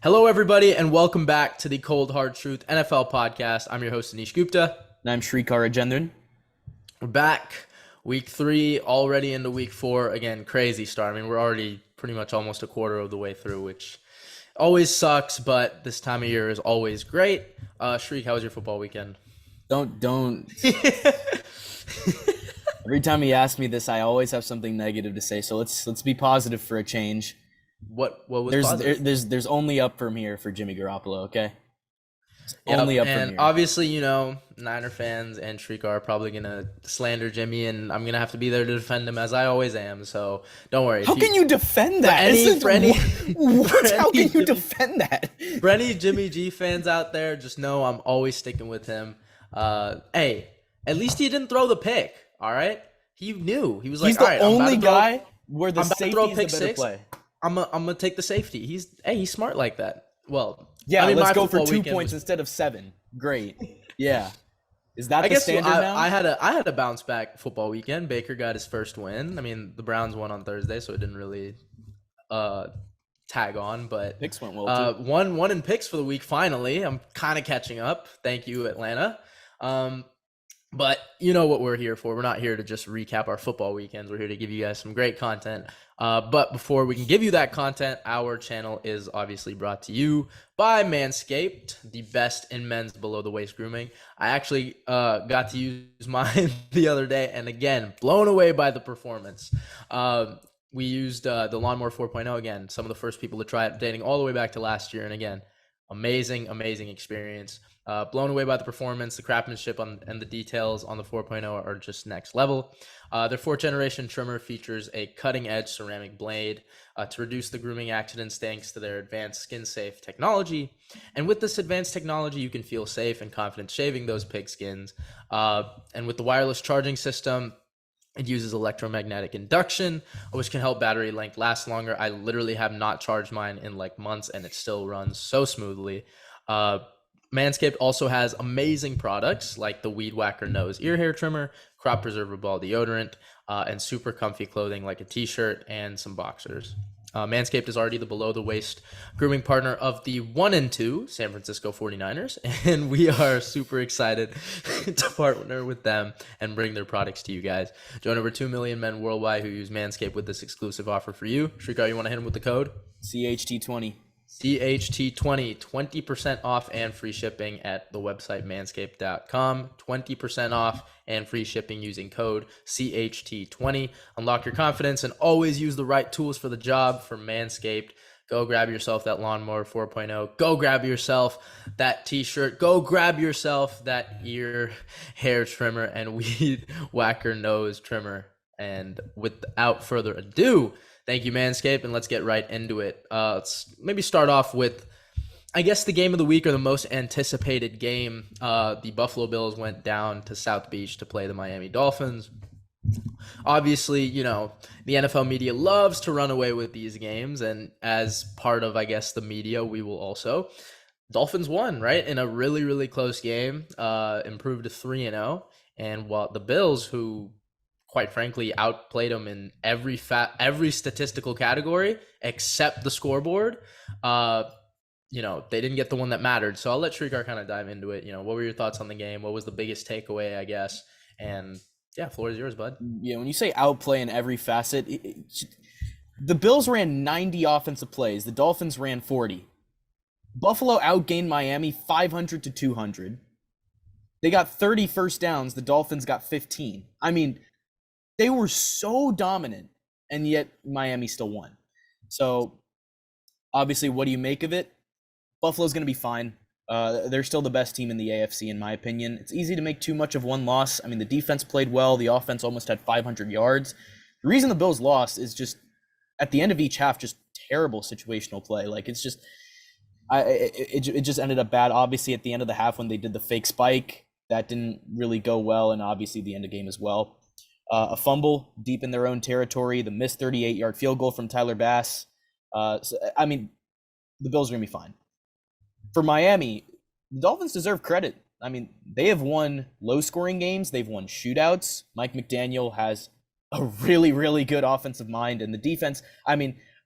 Hello, everybody, and welcome back to the Cold Hard Truth NFL podcast. I'm your host, Anish Gupta. And I'm Srikar Agendran. We're back. Week 3, already into week 4. Again, crazy start. I mean, we're already pretty much almost a quarter of the way through, which always sucks, but this time of year is always great. Shreek, how was your football weekend? Don't. Every time he asks me this, I always have something negative to say. So let's be positive for a change. What was positive? There's only up from here for Jimmy Garoppolo, okay? Yep, only up from and here. obviously, Niner fans and Srikar are probably going to slander Jimmy, and I'm going to have to be there to defend him as I always am, so don't worry. How can you defend that? How can you defend that? For any Jimmy G fans out there, just know I'm always sticking with him. Hey, at least he didn't throw the pick, all right? He knew. He was like, he's the only guy where the safety is a better play. I'm gonna take the safety. He's smart like that. Well, yeah, I mean, let's go for 2 points instead of 7. Great. Yeah. Is that the standard now? I had a bounce back football weekend. Baker got his first win. I mean, the Browns won on Thursday, so it didn't really tag on, but picks went well too. One in picks for the week finally. I'm kind of catching up. Thank you, Atlanta. But you know what we're here for. We're not here to just recap our football weekends. We're here to give you guys some great content. But before we can give you that content, our channel is obviously brought to you by Manscaped, the best in men's below-the-waist grooming. I actually got to use mine the other day, and again, blown away by the performance. We used the Lawnmower 4.0 again, some of the first people to try it, dating all the way back to last year, and again, amazing experience. Blown away by the performance, the craftsmanship, and the details on the 4.0 are just next level. Their 4th generation trimmer features a cutting-edge ceramic blade to reduce the grooming accidents thanks to their advanced skin-safe technology. And with this advanced technology, you can feel safe and confident shaving those pig skins. And with the wireless charging system, it uses electromagnetic induction, which can help battery length last longer. I literally have not charged mine in like months, and it still runs so smoothly. Manscaped also has amazing products like the Weed Whacker Nose Ear Hair Trimmer, Crop Preserver Ball Deodorant, and super comfy clothing like a t-shirt and some boxers. Manscaped is already the below-the-waist grooming partner of the 1-2 San Francisco 49ers, and we are super excited to partner with them and bring their products to you guys. Join over 2 million men worldwide who use Manscaped with this exclusive offer for you. Srikar, you want to hit them with the code? CHT20. CHT20, 20% off and free shipping at the website manscaped.com. 20% off and free shipping using code CHT20. Unlock your confidence and always use the right tools for the job from Manscaped. Go grab yourself that Lawnmower 4.0. Go grab yourself that t-shirt. Go grab yourself that ear hair trimmer and Weed Whacker nose trimmer. And without further ado, thank you, Manscaped, and let's get right into it. Let's maybe start off with, I guess, the game of the week or the most anticipated game. The Buffalo Bills went down to South Beach to play the Miami Dolphins. Obviously, the NFL media loves to run away with these games, and as part of, I guess, the media, we will also. Dolphins won, right, in a really, really close game, improved to 3-0, and while the Bills, who quite frankly outplayed them in every statistical category except the scoreboard, they didn't get the one that mattered. So I'll let Srikar kind of dive into it. What were your thoughts on the game? What was the biggest takeaway, I guess? And yeah, floor is yours, bud. Yeah, when you say outplay in every facet, the Bills ran 90 offensive plays. The Dolphins ran 40. Buffalo outgained Miami 500 to 200. They got 30 first downs. The Dolphins got 15. I mean, they were so dominant, and yet Miami still won. So, obviously, what do you make of it? Buffalo's going to be fine. They're still the best team in the AFC, in my opinion. It's easy to make too much of one loss. I mean, the defense played well. The offense almost had 500 yards. The reason the Bills lost is just, at the end of each half, just terrible situational play. Like, it's just, it just ended up bad. Obviously, at the end of the half when they did the fake spike, that didn't really go well, and obviously the end of game as well. A fumble deep in their own territory, the missed 38-yard field goal from Tyler Bass. The Bills are going to be fine. For Miami, the Dolphins deserve credit. I mean, they have won low-scoring games. They've won shootouts. Mike McDaniel has a really, really good offensive mind. And the defense,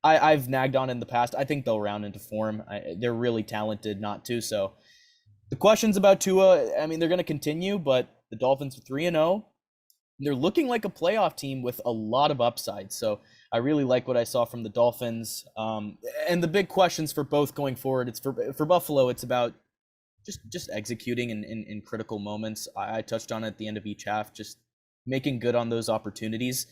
I've nagged on in the past. I think they'll round into form. They're really talented not to. So the questions about Tua, I mean, they're going to continue, but the Dolphins are 3-0. They're looking like a playoff team with a lot of upside. So I really like what I saw from the Dolphins. And the big questions for both going forward, it's for Buffalo, it's about just executing in critical moments. I touched on it at the end of each half, just making good on those opportunities.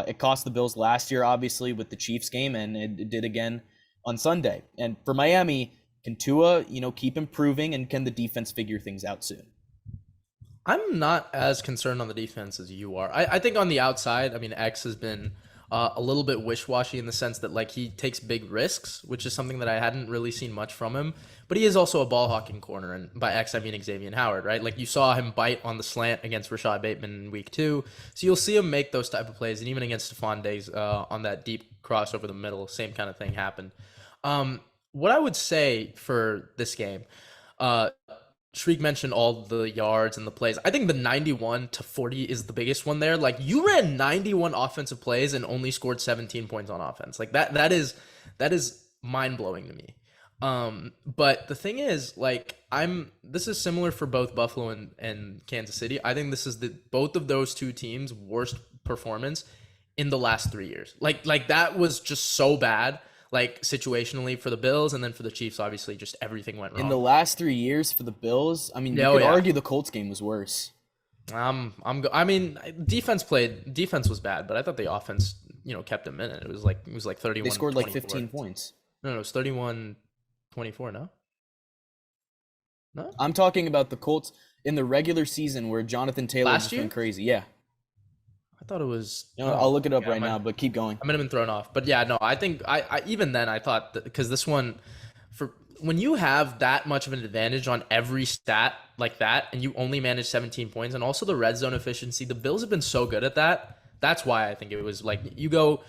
It cost the Bills last year, obviously, with the Chiefs game, and it did again on Sunday. And for Miami, can Tua, keep improving, and can the defense figure things out soon? I'm not as concerned on the defense as you are. I think on the outside, I mean, X has been a little bit wish-washy in the sense that like he takes big risks, which is something that I hadn't really seen much from him. But he is also a ball hawking corner, and by X I mean Xavier Howard, right? Like you saw him bite on the slant against Rashad Bateman in week 2, so you'll see him make those type of plays, and even against Stephon Diggs on that deep cross over the middle, same kind of thing happened. What I would say for this game, Shriek mentioned all the yards and the plays. I think the 91-40 is the biggest one there. Like you ran 91 offensive plays and only scored 17 points on offense. Like that is mind blowing to me. But the thing is, like this is similar for both Buffalo and Kansas City. I think this is both of those two teams' worst performance in the last 3 years. Like that was just so bad. Like situationally for the Bills, and then for the Chiefs, obviously just everything went wrong. In the last 3 years for the Bills, I mean, you could argue the Colts game was worse. I mean, defense was bad, but I thought the offense, kept them in it. It was like 31. They scored like 15 points. No, it was 31-24. No. I'm talking about the Colts in the regular season where Jonathan Taylor was going crazy. Yeah. I thought it was. I'll look it up right now, but keep going. I might have been thrown off, but yeah, no. I think I even then I thought that because this one, for when you have that much of an advantage on every stat like that, and you only manage 17 points, and also the red zone efficiency, the Bills have been so good at that. That's why I think it was like you go.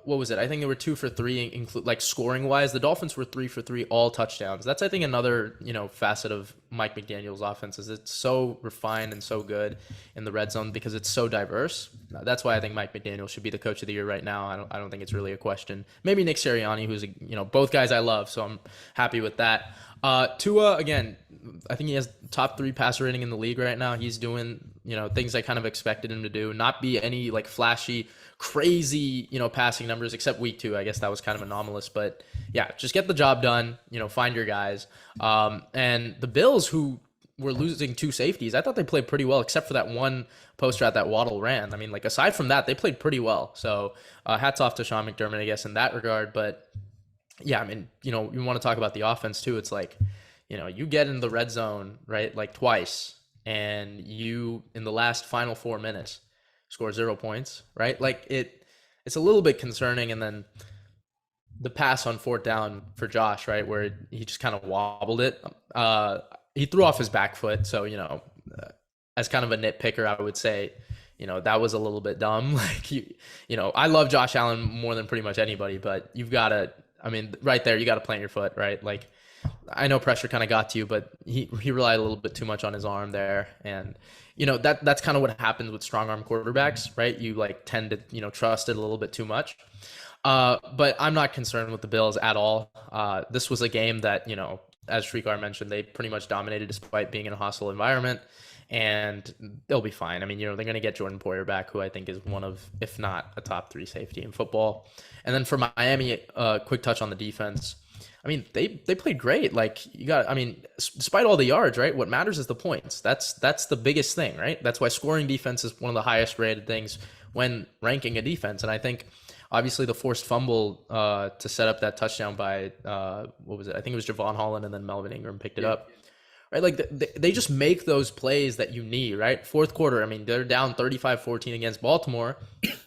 What was it? I think they were 2 for 3, like scoring wise. The Dolphins were 3 for 3, all touchdowns. That's I think another facet of Mike McDaniel's offense is it's so refined and so good in the red zone because it's so diverse. That's why I think Mike McDaniel should be the coach of the year right now. I don't think it's really a question. Maybe Nick Sirianni, who's both guys I love, so I'm happy with that. Tua, again, I think he has top 3 passer rating in the league right now. He's doing things I kind of expected him to do, not be any like flashy, crazy passing numbers except week 2. I guess that was kind of anomalous, but yeah, just get the job done. Find your guys. And the Bills, who were losing 2 safeties, I thought they played pretty well except for that one post route that Waddle ran. I mean, like aside from that, they played pretty well. So hats off to Sean McDermott, I guess, in that regard. But yeah, I mean, you want to talk about the offense too. It's like, you get in the red zone, right? Like twice, and you, in the last final 4 minutes, score 0 points, right? Like it's a little bit concerning. And then the pass on 4th down for Josh, right? Where he just kind of wobbled it. He threw off his back foot. So, as kind of a nitpicker, I would say, that was a little bit dumb. Like, I love Josh Allen more than pretty much anybody, but you've got to, I mean, right there, you got to plant your foot, right? Like, I know pressure kind of got to you, but he relied a little bit too much on his arm there. And, that's kind of what happens with strong arm quarterbacks, right? You like tend to, trust it a little bit too much. But I'm not concerned with the Bills at all. This was a game that, as Srikar mentioned, they pretty much dominated despite being in a hostile environment, and they'll be fine. I mean, they're going to get Jordan Poyer back, who I think is one of, if not a top 3 safety in football. And then for Miami, quick touch on the defense. I mean, they played great. Like despite all the yards, right? What matters is the points. That's the biggest thing, right? That's why scoring defense is one of the highest rated things when ranking a defense. And I think obviously the forced fumble to set up that touchdown by what was it? I think it was Javon Holland, and then Melvin Ingram picked it up. Right? Like they just make those plays that you need, right? 4th quarter, I mean, they're down 35-14 against Baltimore.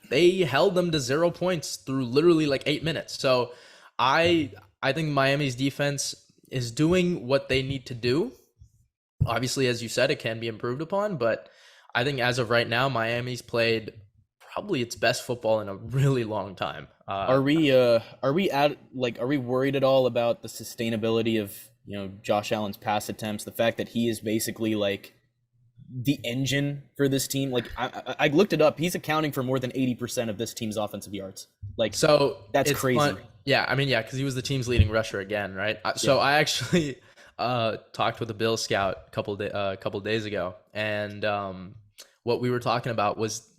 They held them to 0 points through literally like 8 minutes. So I think Miami's defense is doing what they need to do. Obviously, as you said, it can be improved upon, but I think as of right now, Miami's played probably its best football in a really long time. Are we worried at all about the sustainability of Josh Allen's pass attempts? The fact that he is basically like the engine for this team. Like I looked it up. He's accounting for more than 80% of this team's offensive yards. Like, So that's it's crazy. fun. Yeah, I mean, yeah, because he was the team's leading rusher again, right? So Yeah. I actually talked with a Bill scout a couple days ago, and what we were talking about was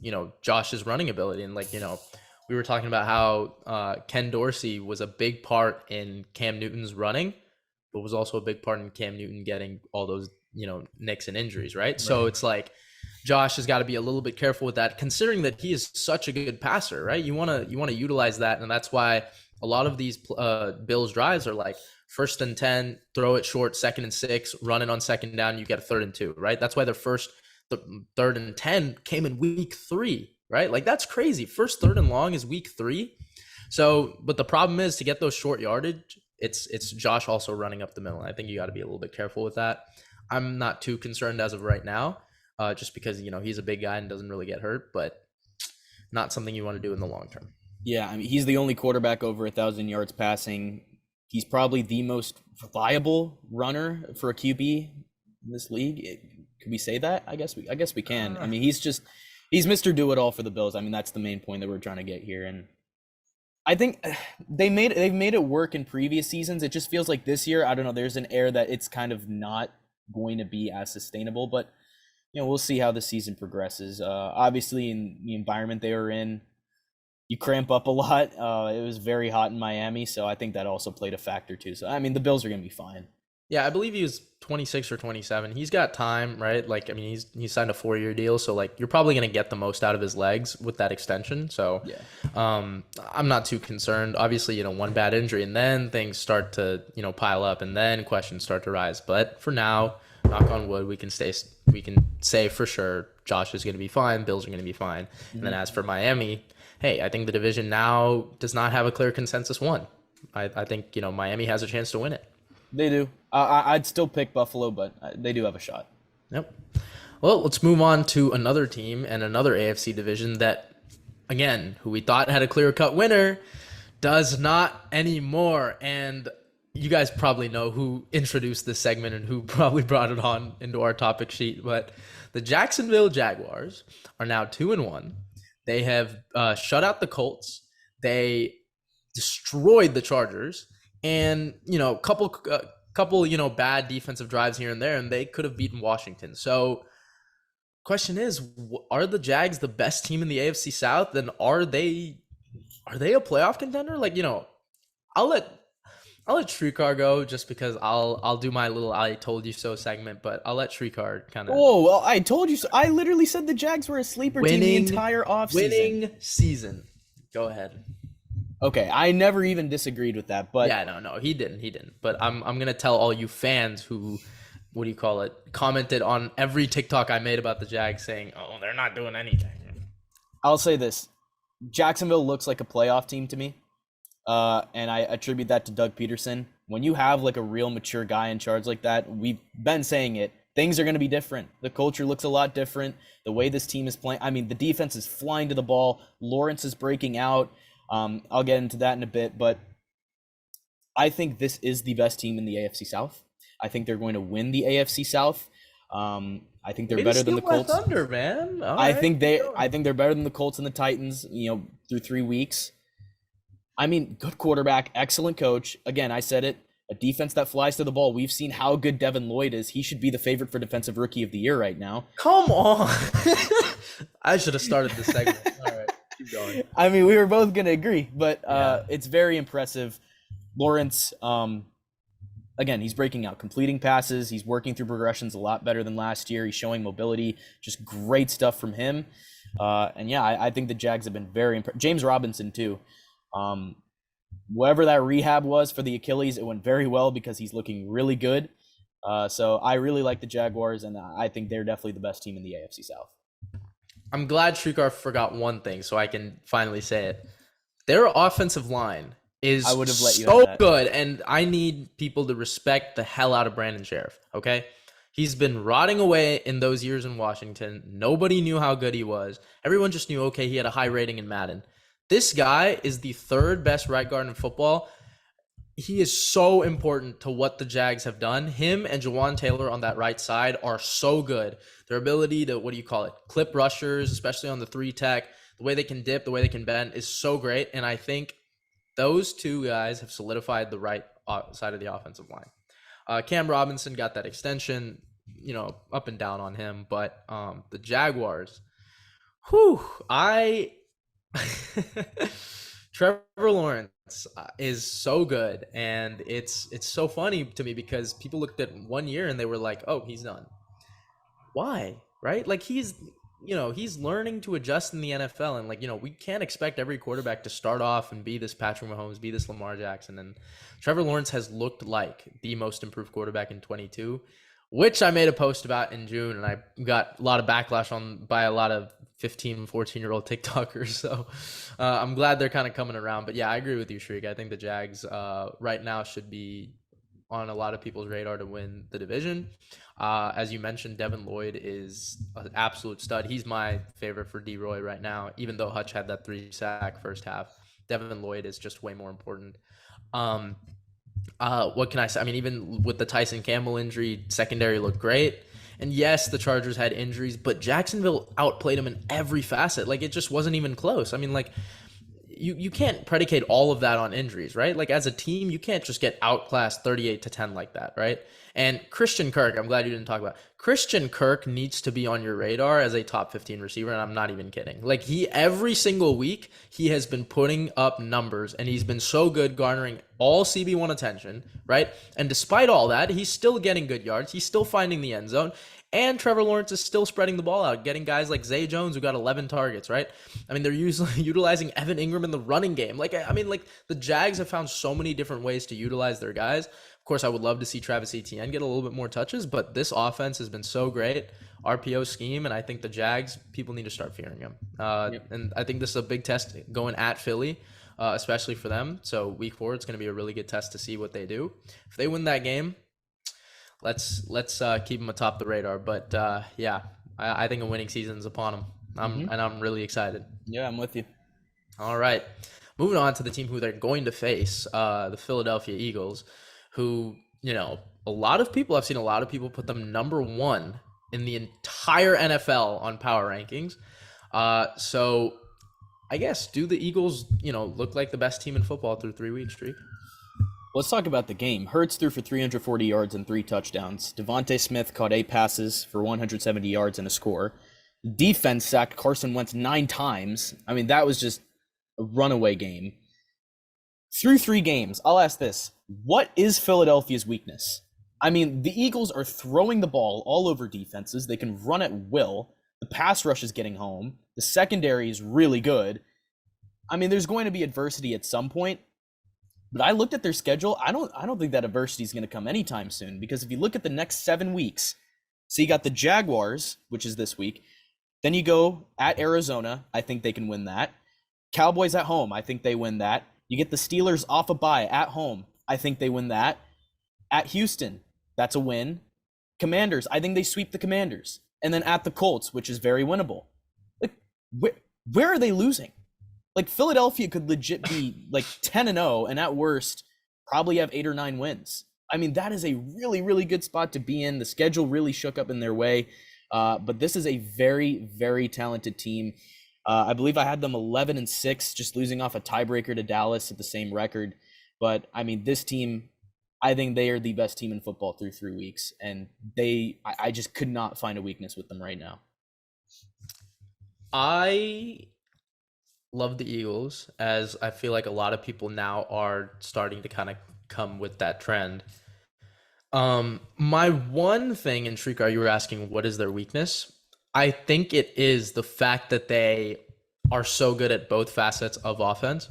Josh's running ability, and we were talking about how Ken Dorsey was a big part in Cam Newton's running, but was also a big part in Cam Newton getting all those nicks and injuries, right? So it's like Josh has got to be a little bit careful with that, considering that he is such a good passer, right? You want to utilize that, and that's why a lot of these Bills drives are like 1st and 10, throw it short, 2nd and 6, run it on 2nd down, you get a 3rd and 2, right? That's why the 3rd and 10 came in week 3, right? Like that's crazy. First 3rd and long is week 3. So, but the problem is to get those short yardage, it's Josh also running up the middle. I think you got to be a little bit careful with that. I'm not too concerned as of right now, just because he's a big guy and doesn't really get hurt, but not something you want to do in the long term. Yeah, I mean, he's the only quarterback over 1,000 yards passing. He's probably the most viable runner for a QB in this league. Could we say that? I guess we can. I mean, he's Mr. Do-It-All for the Bills. I mean, that's the main point that we're trying to get here. And I think they've made it work in previous seasons. It just feels like this year, I don't know, there's an air that it's kind of not going to be as sustainable, but we'll see how the season progresses. Obviously in the environment they were in, you cramp up a lot. It was very hot in Miami, so I think that also played a factor too. So I mean, the Bills are going to be fine. Yeah, I believe he was 26 or 27. He's got time, right? Like, I mean, he's signed a 4-year deal, so like you're probably going to get the most out of his legs with that extension. So, yeah, I'm not too concerned. Obviously, one bad injury and then things start to pile up, and then questions start to rise. But for now, knock on wood, we can say for sure Josh is going to be fine. Bills are going to be fine. Mm-hmm. And then as for Miami, hey, I think the division now does not have a clear consensus one. I think Miami has a chance to win it. They do. I'd still pick Buffalo, but they do have a shot. Yep. Well, let's move on to another team and another AFC division that, again, who we thought had a clear-cut winner, does not anymore. And you guys probably know who introduced this segment and who probably brought it on into our topic sheet. But the Jacksonville Jaguars are now 2-1. They have shut out the Colts. They destroyed the Chargers. And, couple bad defensive drives here and there, and they could have beaten Washington. So question is, are the Jags the best team in the AFC South? And are they a playoff contender? Like, I'll let Srikar go just because I'll do my little I told you so segment, but I'll let Srikar kind of. Oh, well, I told you so. I literally said the Jags were a sleeper team the entire offseason. Winning season. Go ahead. Okay, I never even disagreed with that, but yeah, no, he didn't. But I'm gonna tell all you fans who, commented on every TikTok I made about the Jags saying, "Oh, they're not doing anything." I'll say this: Jacksonville looks like a playoff team to me, and I attribute that to Doug Peterson. When you have like a real mature guy in charge like that, we've been saying it. Things are going to be different. The culture looks a lot different. The way this team is playing. I mean, the defense is flying to the ball. Lawrence is breaking out. I'll get into that in a bit, but I think this is the best team in the AFC South. I think they're going to win the AFC South. I think they're better than the Colts. Thunder, man. I think they're better than the Colts and the Titans, through 3 weeks. I mean, good quarterback, excellent coach. Again, I said it, a defense that flies to the ball. We've seen how good Devin Lloyd is. He should be the favorite for Defensive Rookie of the Year right now. Come on. I should have started this segment. All right. Keep going. I mean, we were both going to agree, but It's very impressive. Lawrence, again, he's breaking out, completing passes. He's working through progressions a lot better than last year. He's showing mobility, just great stuff from him. I think the Jags have been very impressed. James Robinson, too. Whatever that rehab was for the Achilles, it went very well because he's looking really good. So I really like the Jaguars, and I think they're definitely the best team in the AFC South. I'm glad Srikar forgot one thing so I can finally say it. Their offensive line is so good, and I need people to respect the hell out of Brandon Sheriff, okay? He's been rotting away in those years in Washington. Nobody knew how good he was. Everyone just knew, okay, he had a high rating in Madden. This guy is the 3rd best right guard in football. he is so important to what the Jags have done. Him and Jawan Taylor on that right side are so good. Their ability to, what do you call it, clip rushers, especially on the three tech, the way they can dip, the way they can bend is so great. And I think those two guys have solidified the right side of the offensive line. Cam Robinson got that extension, up and down on him. But the Jaguars, whew, Trevor Lawrence is so good, and it's so funny to me because people looked at 1 year and they were like, "Oh, he's done." Why? Right? Like he's learning to adjust in the NFL, and we can't expect every quarterback to start off and be this Patrick Mahomes, be this Lamar Jackson, and Trevor Lawrence has looked like the most improved quarterback in 22, which I made a post about in June, and I got a lot of backlash by a lot of 15, 14-year-old TikTokers. So I'm glad they're kind of coming around. But yeah, I agree with you, Shriek. I think the Jags right now should be on a lot of people's radar to win the division. As you mentioned, Devin Lloyd is an absolute stud. He's my favorite for D-Roy right now, even though Hutch had that 3-sack first half. Devin Lloyd is just way more important. What can I say? I mean, even with the Tyson Campbell injury, secondary looked great. And yes, the Chargers had injuries, but Jacksonville outplayed them in every facet. Like, it just wasn't even close. I mean, like, you can't predicate all of that on injuries, right? Like, as a team, you can't just get outclassed 38-10 like that, right? And Christian Kirk, I'm glad you didn't talk about. Christian Kirk needs to be on your radar as a top 15 receiver, and I'm not even kidding. Like, every single week, he has been putting up numbers, and he's been so good garnering all CB1 attention, right? And despite all that, he's still getting good yards. He's still finding the end zone. And Trevor Lawrence is still spreading the ball out, getting guys like Zay Jones who got 11 targets, right? I mean, they're utilizing Evan Ingram in the running game. The Jags have found so many different ways to utilize their guys. Of course, I would love to see Travis Etienne get a little bit more touches, but this offense has been so great. RPO scheme, and I think the Jags, people need to start fearing him. And I think this is a big test going at Philly, especially for them. So week 4, it's going to be a really good test to see what they do. If they win that game, let's keep them atop the radar. But I think a winning season is upon them. And I'm really excited. Yeah, I'm with you. All right, moving on to the team who they're going to face, the Philadelphia Eagles, who I've seen a lot of people put them number 1 in the entire NFL on power rankings. So I guess, do the Eagles look like the best team in football through 3-week streak? Let's talk about the game. Hurts threw for 340 yards and 3 touchdowns. Devontae Smith caught 8 passes for 170 yards and a score. Defense sacked Carson Wentz 9 times. I mean, that was just a runaway game. Through 3 games, I'll ask this. What is Philadelphia's weakness? I mean, the Eagles are throwing the ball all over defenses. They can run at will. The pass rush is getting home. The secondary is really good. I mean, there's going to be adversity at some point. But I looked at their schedule. I don't think that adversity is going to come anytime soon, because if you look at the next 7 weeks, so you got the Jaguars, which is this week. Then you go at Arizona. I think they can win that. Cowboys at home. I think they win that. You get the Steelers off a bye at home. I think they win that. At Houston, that's a win. Commanders, I think they sweep the Commanders. And then at the Colts, which is very winnable. Like, where are they losing? Like, Philadelphia could legit be like 10-0, and at worst, probably have 8 or 9 wins. I mean, that is a really, really good spot to be in. The schedule really shook up in their way. But this is a very, very talented team. I believe I had them 11-6, just losing off a tiebreaker to Dallas at the same record. But I mean, this team, I think they are the best team in football through 3 weeks, and I just could not find a weakness with them right now. I love the Eagles, as I feel like a lot of people now are starting to kind of come with that trend. My one thing, and Srikar, you were asking what is their weakness? I think it is the fact that they are so good at both facets of offense.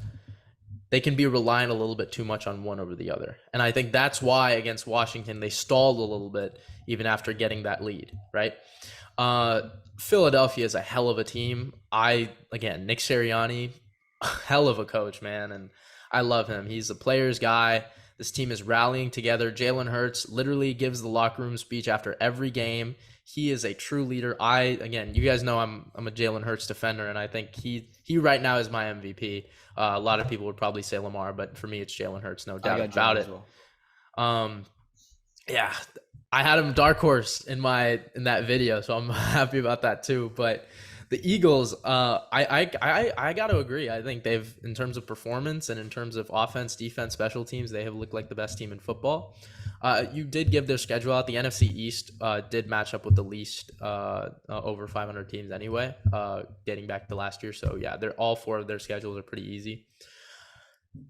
They can be relying a little bit too much on one over the other. And I think that's why against Washington, they stalled a little bit even after getting that lead, right? Philadelphia is a hell of a team. Nick Sirianni, hell of a coach, man. And I love him. He's a player's guy. This team is rallying together. Jalen Hurts literally gives the locker room speech after every game. He is a true leader. Again, you guys know I'm a Jalen Hurts defender, and I think he right now is my MVP. A lot of people would probably say Lamar, but for me, it's Jalen Hurts, no doubt about it. Well. Yeah, I had him dark horse in that video, so I'm happy about that too. But the Eagles, I got to agree. I think they've, in terms of performance and in terms of offense, defense, special teams, they have looked like the best team in football. You did give their schedule out. The NFC East did match up with the least over 500 teams anyway, dating back to last year. So yeah, they're all 4 of their schedules are pretty easy.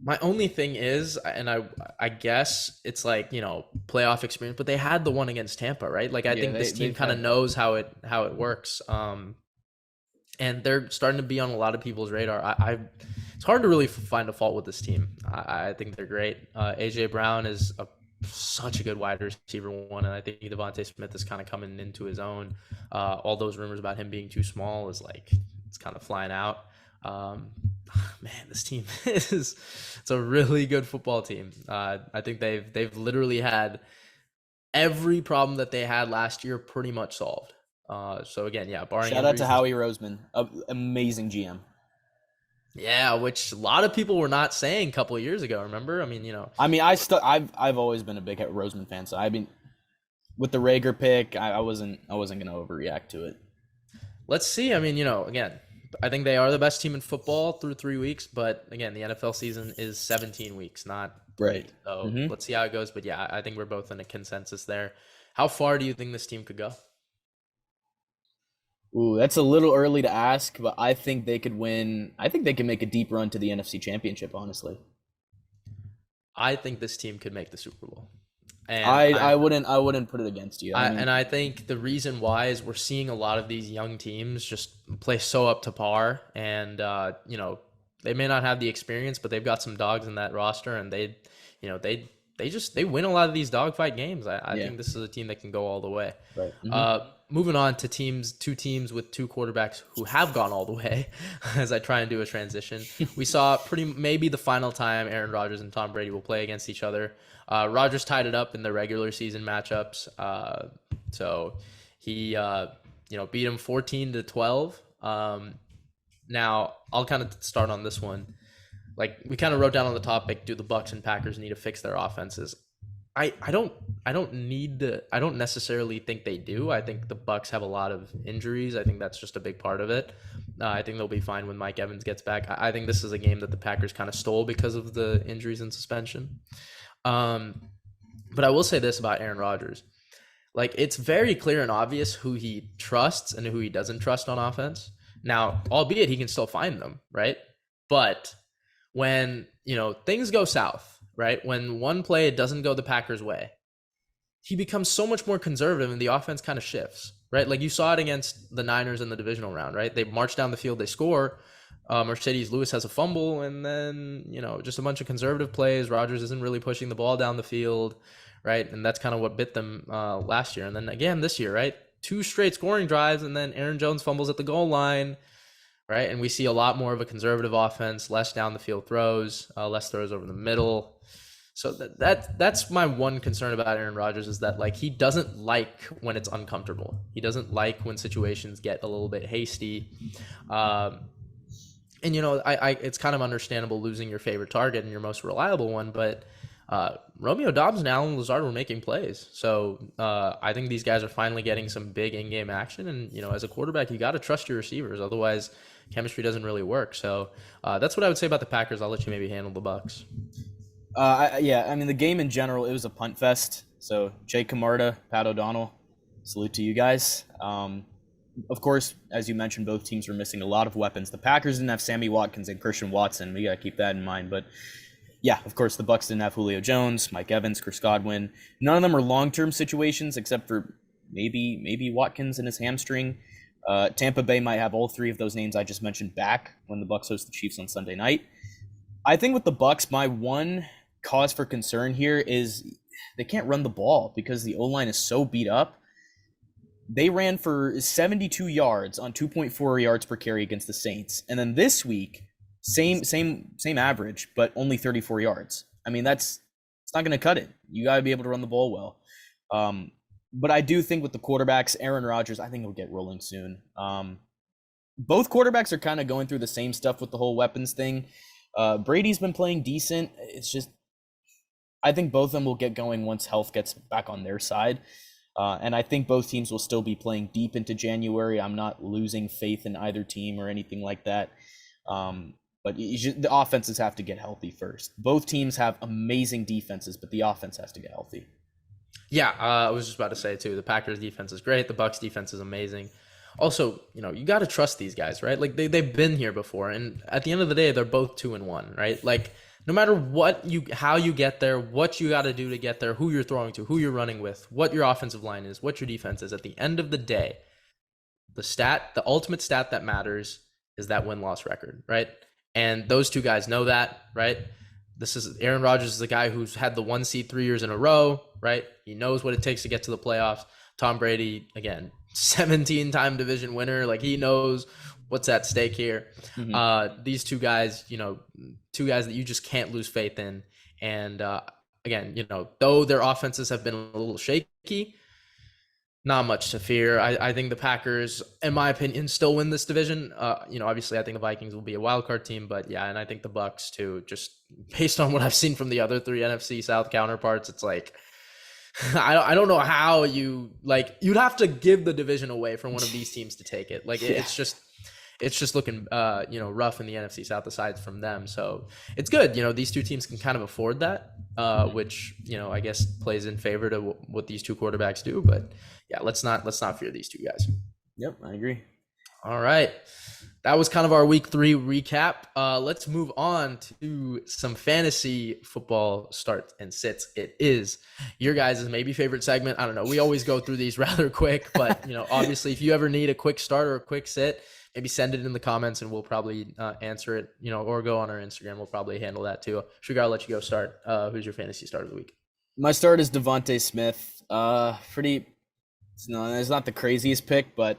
My only thing is, and I guess it's like, playoff experience, but they had the one against Tampa, right? Like I think this team kind of knows how it works. And they're starting to be on a lot of people's radar. It's hard to really find a fault with this team. I think they're great. AJ Brown is such a good wide receiver one, and I think Devontae Smith is kind of coming into his own. All those rumors about him being too small it's kind of flying out. Man, this team it's a really good football team. I think they've literally had every problem that they had last year pretty much solved. So again, yeah, barring shout out to Howie Roseman, amazing GM. Yeah, which a lot of people were not saying a couple of years ago. Remember? I mean, I've always been a big Roseman fan. So with the Rager pick, I wasn't gonna overreact to it. Let's see. I mean, again, I think they are the best team in football through 3 weeks, but again, the NFL season is 17 weeks, not 3. Right. So let's see how it goes. But yeah, I think we're both in a consensus there. How far do you think this team could go? Ooh, that's a little early to ask, but I think they could win. I think they can make a deep run to the NFC Championship, honestly. I think this team could make the Super Bowl. And I wouldn't put it against you. And I think the reason why is we're seeing a lot of these young teams just play so up to par, and they may not have the experience, but they've got some dogs in that roster, and they win a lot of these dogfight games. I think this is a team that can go all the way. Right. Moving on to two teams with 2 quarterbacks who have gone all the way, as I try and do a transition. We saw maybe the final time Aaron Rodgers and Tom Brady will play against each other. Rodgers tied it up in the regular season matchups. So he, beat him 14-12. Now I'll kind of start on this one. Like we kind of wrote down on the topic, do the Bucs and Packers need to fix their offenses? I don't necessarily think they do. I think the Bucs have a lot of injuries. I think that's just a big part of it. I think they'll be fine when Mike Evans gets back. I think this is a game that the Packers kind of stole because of the injuries and suspension. But I will say this about Aaron Rodgers. Like, it's very clear and obvious who he trusts and who he doesn't trust on offense. Now, albeit he can still find them, right? But when, things go south, right? When one play doesn't go the Packers' way, he becomes so much more conservative and the offense kind of shifts, right? Like you saw it against the Niners in the divisional round, right? They march down the field, they score. Mercedes Lewis has a fumble, and then, just a bunch of conservative plays. Rodgers isn't really pushing the ball down the field, right? And that's kind of what bit them last year. And then again this year, right? 2 straight scoring drives, and then Aaron Jones fumbles at the goal line, right? And we see a lot more of a conservative offense, less down the field throws, less throws over the middle. So that's my one concern about Aaron Rodgers, is that he doesn't like when it's uncomfortable. He doesn't like when situations get a little bit hasty. And it's kind of understandable losing your favorite target and your most reliable one, but Romeo Doubs and Alan Lazard were making plays. So I think these guys are finally getting some big in-game action. And, as a quarterback, you got to trust your receivers. Otherwise, chemistry doesn't really work. So that's what I would say about the Packers. I'll let you maybe handle the Bucs. The game in general, it was a punt fest. So Jake Camarda, Pat O'Donnell, salute to you guys. Of course, as you mentioned, both teams were missing a lot of weapons. The Packers didn't have Sammy Watkins and Christian Watson. We got to keep that in mind. But yeah, of course, the Bucs didn't have Julio Jones, Mike Evans, Chris Godwin. None of them are long-term situations, except for maybe Watkins and his hamstring. Tampa Bay might have all 3 of those names I just mentioned back when the Bucs host the Chiefs on Sunday night. I think with the Bucs, my one cause for concern here is they can't run the ball because the O-line is so beat up. They ran for 72 yards on 2.4 yards per carry against the Saints. And then this week, same average, but only 34 yards. I mean, that's It's not going to cut it. You got to be able to run the ball well. But I do think with the quarterbacks, Aaron Rodgers, I think he'll get rolling soon. Both quarterbacks are kind of going through the same stuff with the whole weapons thing. Brady's been playing decent. It's just, I think both of them will get going once health gets back on their side. And I think both teams will still be playing deep into January. I'm not losing faith in either team or anything like that. But the offenses have to get healthy first. Both teams have amazing defenses, but the offense has to get healthy. Yeah, I was just about to say too, the Packers defense is great. The Bucs defense is amazing. Also, you got to trust these guys, right? Like they've been here before. And at the end of the day, they're both 2-1, right? Like no matter how you get there, what you got to do to get there, who you're throwing to, who you're running with, what your offensive line is, what your defense is, at the end of the day, the ultimate stat that matters is that win-loss record, right? And those two guys know that, right? Aaron Rodgers is the guy who's had the 1 seed 3 years in a row, right? He knows what it takes to get to the playoffs. Tom Brady, again, 17-time division winner. Like he knows what's at stake here. Mm-hmm. These two guys, two guys that you just can't lose faith in. And again, though their offenses have been a little shaky, not much to fear. I think the Packers, in my opinion, still win this division. Obviously I think the Vikings will be a wild card team, but yeah, and I think the Bucs too, just based on what I've seen from the other 3 NFC South counterparts, it's like, I don't know how you'd have to give the division away for one of these teams to take it. Like it's just looking, rough in the NFC South aside from them. So it's good. These two teams can kind of afford that, which, I guess plays in favor to what these two quarterbacks do. But yeah, let's not fear these two guys. Yep, I agree. All right. That was kind of our week 3 recap. Let's move on to some fantasy football starts and sits. It is your guys' maybe favorite segment. I don't know. We always go through these rather quick, but obviously if you ever need a quick start or a quick sit, maybe send it in the comments and we'll probably answer it, or go on our Instagram. We'll probably handle that too. Srikar, I'll let you go start. Who's your fantasy start of the week? My start is Devontae Smith. It's not the craziest pick, but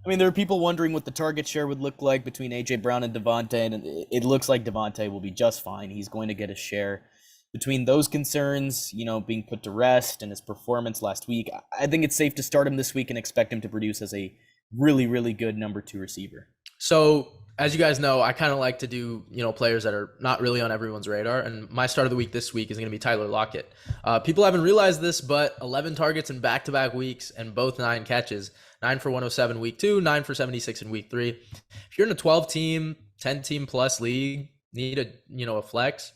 I mean, there are people wondering what the target share would look like between A.J. Brown and Devontae, and it looks like Devontae will be just fine. He's going to get a share. Between those concerns, being put to rest and his performance last week, I think it's safe to start him this week and expect him to produce as a really, really good number 2 receiver. So, as you guys know, I kind of like to do, players that are not really on everyone's radar. And my start of the week this week is going to be Tyler Lockett. People haven't realized this, but 11 targets in back-to-back weeks and both 9 catches. 9 for 107 week 2, 9 for 76 in week 3. If you're in a 12-team, 10-team plus league, need a flex,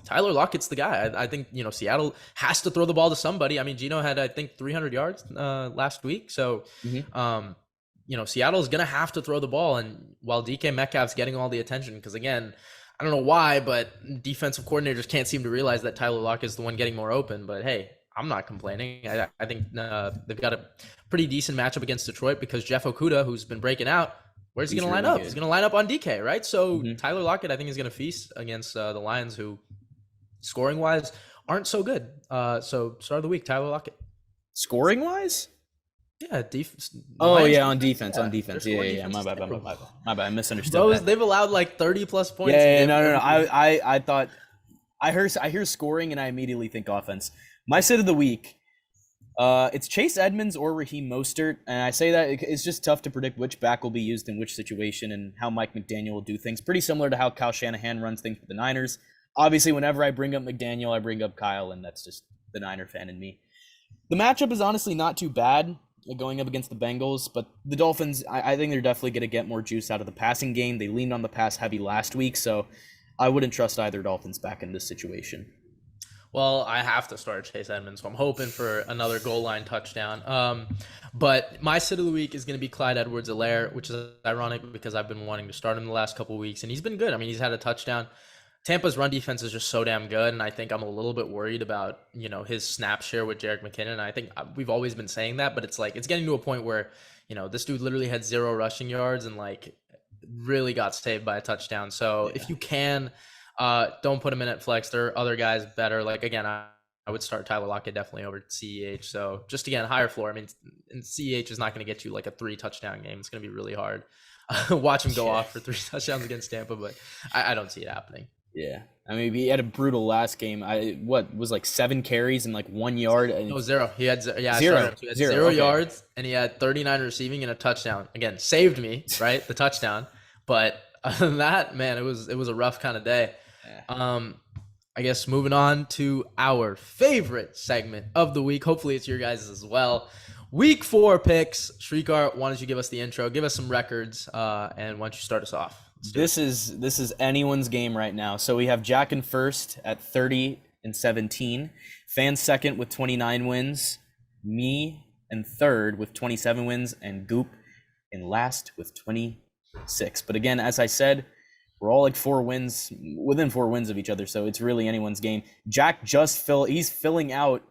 Tyler Lockett's the guy. I think, Seattle has to throw the ball to somebody. I mean, Geno had, I think, 300 yards last week. So, Seattle's going to have to throw the ball. And while DK Metcalf's getting all the attention, because again, I don't know why, but defensive coordinators can't seem to realize that Tyler Lockett is the one getting more open. But hey, I'm not complaining. I think they've got a pretty decent matchup against Detroit because Jeff Okudah, who's been breaking out, where's he going to line up? Good. He's going to line up on DK, right? So Tyler Lockett, I think, is going to feast against the Lions, who scoring-wise aren't so good. So start of the week, Tyler Lockett. Scoring-wise? Yeah, defense. On defense. Yeah. My bad. I misunderstood that. They've allowed like 30-plus points. Yeah, no. I thought I hear scoring and I immediately think offense. My sit of the week, it's Chase Edmonds or Raheem Mostert, and I say that it's just tough to predict which back will be used in which situation and how Mike McDaniel will do things. Pretty similar to how Kyle Shanahan runs things with the Niners. Obviously, whenever I bring up McDaniel, I bring up Kyle, and that's just the Niner fan in me. The matchup is honestly not too bad going up against the Bengals, but the Dolphins, I think they're definitely going to get more juice out of the passing game. They leaned on the pass heavy last week, so I wouldn't trust either Dolphins back in this situation. Well, I have to start Chase Edmonds, so I'm hoping for another goal line touchdown. But my sit of the week is going to be Clyde Edwards-Helaire, which is ironic because I've been wanting to start him the last couple of weeks, and he's been good. I mean, he's had a touchdown. Tampa's run defense is just so damn good, and I think I'm a little bit worried about, his snap share with Jerick McKinnon. I think we've always been saying that, but it's getting to a point where, this dude literally had 0 rushing yards and really got saved by a touchdown. So if you can, don't put him in at flex. There are other guys better. Again, I would start Tyler Lockett definitely over CEH. So just again, higher floor. I mean, and CEH is not going to get you a 3-touchdown game. It's going to be really hard. Watch him go off for 3 touchdowns against Tampa, but I don't see it happening. Yeah. I mean, he had a brutal last game. What was like 7 carries and like 1 yard No, and 0. He had yeah, I zero. started him. So he had Zero. 0 Okay. yards and he had 39 receiving and a touchdown. Again, saved me, right? The touchdown. But other than that, man, it was a rough kind of day. Yeah. I guess moving on to our favorite segment of the week. Hopefully it's your guys' as well. Week 4 picks. Srikar, why don't you give us the intro? Give us some records, and why don't you start us off? This is anyone's game right now. So we have Jack in first at 30-17, Fan second with 29 wins, me in third with 27 wins, and Goop in last with 26. But again, as I said, we're all like 4 wins, within 4 wins of each other, so it's really anyone's game. Jack he's filling out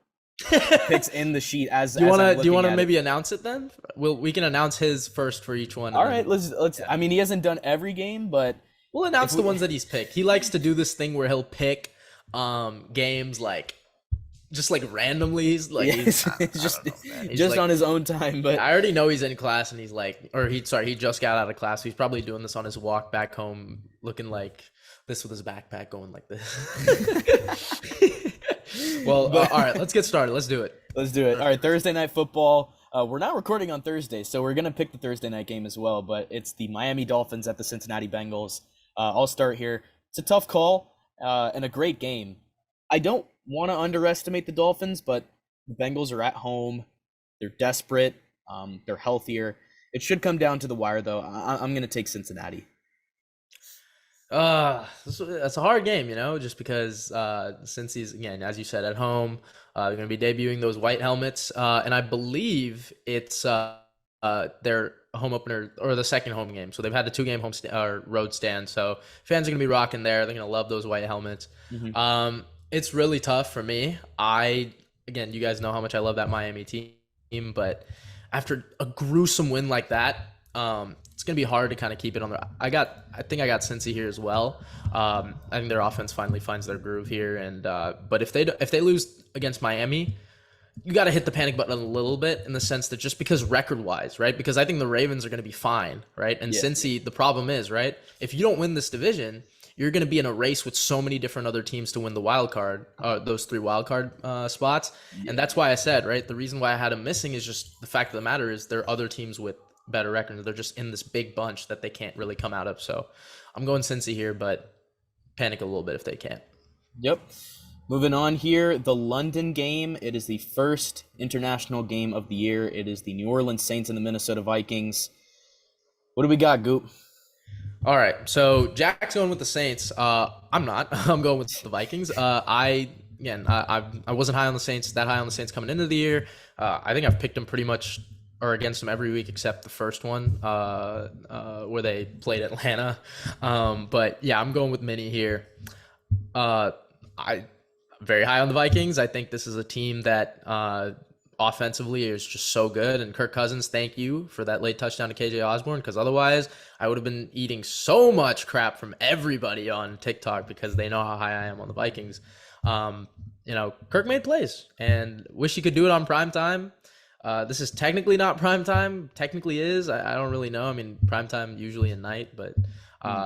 picks in the sheet as do you want to it. maybe announce it then? We can announce his first for each one. All right, let's. I mean, he hasn't done every game, but we'll announce the ones that he's picked. He likes to do this thing where he'll pick games like just like randomly. He's like yes, just on his own time. But I already know he's in class and he's like, he just got out of class. So he's probably doing this on his walk back home, looking like this with his backpack, going like this. Well, all right, let's get started. Let's do it. Let's do it. All right, Thursday Night Football. We're not recording on Thursday, so we're going to pick the Thursday night game as well, but it's the Miami Dolphins at the Cincinnati Bengals. I'll start here. It's a tough call and a great game. I don't want to underestimate the Dolphins, but the Bengals are at home. They're desperate. They're healthier. It should come down to the wire, though. I'm going to take Cincinnati. That's a hard game, just because since he's, again, as you said, at home, they're going to be debuting those white helmets, and I believe it's their home opener or the second home game. So they've had the 2-game road stand. So fans are going to be rocking there. They're going to love those white helmets. Mm-hmm. It's really tough for me. Again, you guys know how much I love that Miami team, but after a gruesome win like that, it's going to be hard to kind of keep it on I think I got Cincy here as well. I think their offense finally finds their groove here. And but if they lose against Miami, you got to hit the panic button a little bit in the sense that just because record-wise, right? Because I think the Ravens are going to be fine, right? And Cincy, the problem is, right? If you don't win this division, you're going to be in a race with so many different other teams to win the wild card, those 3 wild card spots. And that's why I said, right, the reason why I had them missing is just the fact of the matter is there are other teams with better records. They're just in this big bunch that they can't really come out of. So I'm going Cincy here, but panic a little bit if they can't. Yep. Moving on here, the London game. It is the first international game of the year. It is the New Orleans Saints and the Minnesota Vikings. What do we got, Goop? All right, so Jack's going with the Saints. I'm not. I'm going with the Vikings. I wasn't high on the Saints, that high on the Saints coming into the year. I think I've picked them pretty much or against them every week except the first one where they played Atlanta. But yeah, I'm going with Minnie here. I'm very high on the Vikings. I think this is a team that offensively is just so good. And Kirk Cousins, thank you for that late touchdown to KJ Osborne, because otherwise I would have been eating so much crap from everybody on TikTok because they know how high I am on the Vikings. Kirk made plays and wish he could do it on prime time. This is technically not prime time. Technically is. I don't really know. I mean, prime time usually at night, but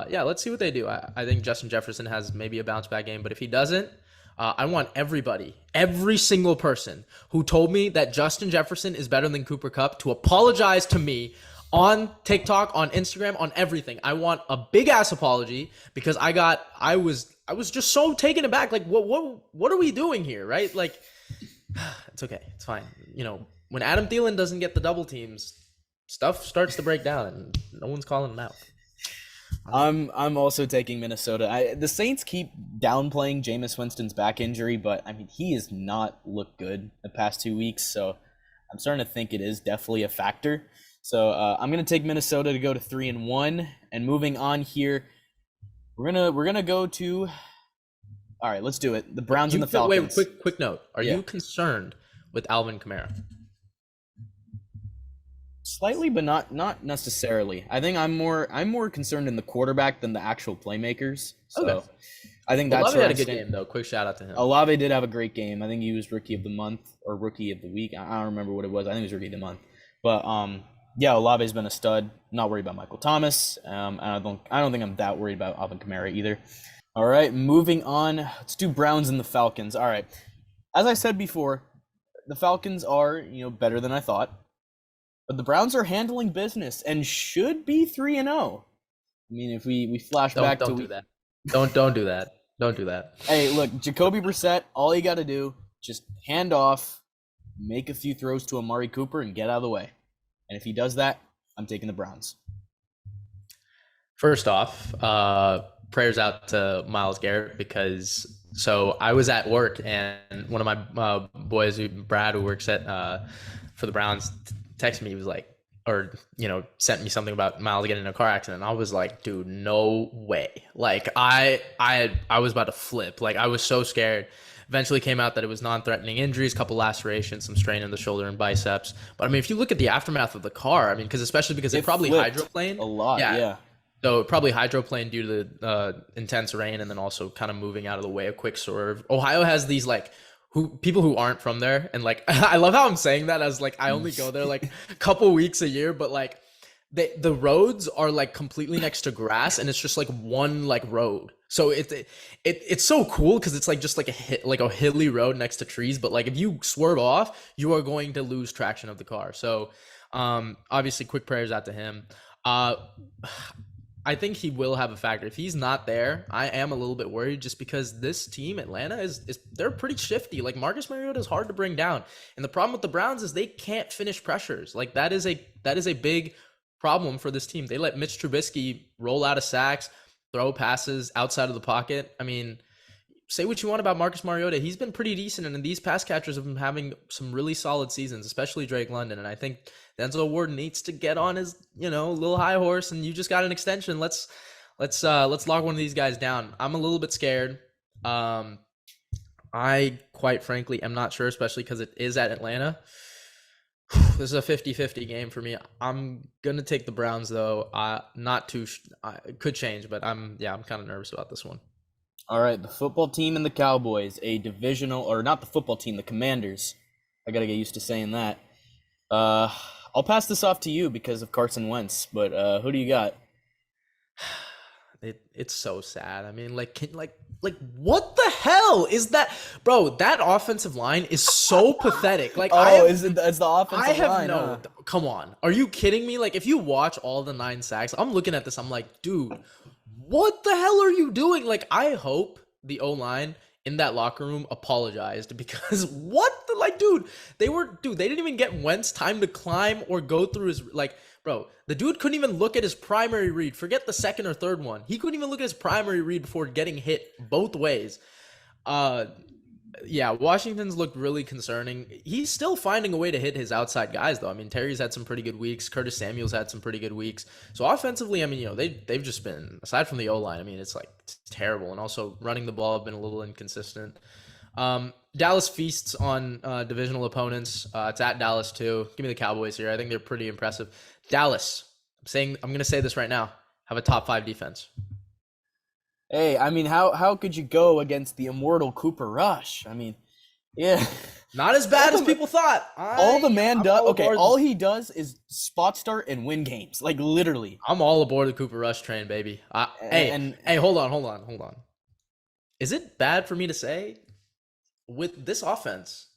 yeah, let's see what they do. I think Justin Jefferson has maybe a bounce back game, but if he doesn't, I want every single person who told me that Justin Jefferson is better than Cooper Kupp to apologize to me on TikTok, on Instagram, on everything. I want a big ass apology because I was just so taken aback. Like, what are we doing here, right? Like, it's okay, it's fine. When Adam Thielen doesn't get the double teams, stuff starts to break down, and no one's calling him out. I'm also taking Minnesota. The Saints keep downplaying Jameis Winston's back injury, but I mean he has not looked good the past 2 weeks, so I'm starting to think it is definitely a factor. So I'm gonna take Minnesota to go to 3-1, and moving on here, we're gonna go to. All right, let's do it. The Browns and the Falcons. Wait, quick note. Are you concerned with Alvin Kamara? Slightly, but not necessarily. I think I'm more concerned in the quarterback than the actual playmakers. So okay. I think that's Olave had a good game though. Quick shout out to him. Olave did have a great game. I think he was rookie of the month or rookie of the week. I don't remember what it was. I think it was rookie of the month. But yeah, Olave's been a stud. Not worried about Michael Thomas. I don't think I'm that worried about Alvin Kamara either. All right, moving on. Let's do Browns and the Falcons. All right. As I said before, the Falcons are, better than I thought. But the Browns are handling business and should be 3-0. I mean, if we flash back to Don't do that. Don't do that. Don't do that. Hey, look, Jacoby Brissett, all you got to do, just hand off, make a few throws to Amari Cooper, and get out of the way. And if he does that, I'm taking the Browns. First off, prayers out to Myles Garrett because I was at work and one of my boys, Brad, who works at for the Browns, texted me. He was like, sent me something about Myles getting in a car accident. I was like, dude, no way. Like I was about to flip. Like I was so scared. Eventually came out that it was non-threatening injuries, couple lacerations, some strain in the shoulder and biceps. But I mean, if you look at the aftermath of the car, I mean, especially because it probably hydroplaned a lot. Yeah. So probably hydroplaned due to the intense rain and then also kind of moving out of the way, a quick swerve. Ohio has these people who aren't from there. And I love how I'm saying that as I only go there a couple weeks a year, but the roads are completely next to grass and it's just one road. So it's so cool because it's just a hilly road next to trees. But if you swerve off, you are going to lose traction of the car. So obviously quick prayers out to him. I think he will have a factor. If he's not there, I am a little bit worried just because this team, Atlanta, is they're pretty shifty. Marcus Mariota is hard to bring down. And the problem with the Browns is they can't finish pressures. That is a big problem for this team. They let Mitch Trubisky roll out of sacks, throw passes outside of the pocket. I mean, say what you want about Marcus Mariota. He's been pretty decent, and these pass catchers have been having some really solid seasons, especially Drake London. And I think Denzel Ward needs to get on his, little high horse, and you just got an extension. Let's lock one of these guys down. I'm a little bit scared. I quite frankly am not sure, especially because it is at Atlanta. This is a 50-50 game for me. I'm gonna take the Browns though. It could change, but I'm kind of nervous about this one. All right, the football team and the Cowboys, a divisional, or not the football team, the Commanders. I got to get used to saying that. I'll pass this off to you because of Carson Wentz, but who do you got? It's so sad. I mean, what the hell is that? Bro, that offensive line is so pathetic. It's the offensive line. Come on. Are you kidding me? If you watch all the 9 sacks, I'm looking at this, I'm like, dude, what the hell are you doing? I hope the O-line in that locker room apologized because they didn't even get Wentz time to climb or go through his, bro, the dude couldn't even look at his primary read. Forget the second or third one. He couldn't even look at his primary read before getting hit both ways. Washington's looked really concerning. He's still finding a way to hit his outside guys, though. I mean, Terry's had some pretty good weeks. Curtis Samuel's had some pretty good weeks. So offensively, I mean, they've just been, aside from the O-line, I mean, it's terrible. And also running the ball have been a little inconsistent. Dallas feasts on divisional opponents. It's at Dallas too. Give me the Cowboys here. I think they're pretty impressive. Dallas, I'm going to say this right now, have a top 5 defense. Hey, I mean, how could you go against the immortal Cooper Rush? I mean, yeah. Not as bad as people thought. All the man does, all he does is spot start and win games. Literally. I'm all aboard the Cooper Rush train, baby. Hey, hold on. Is it bad for me to say, with this offense,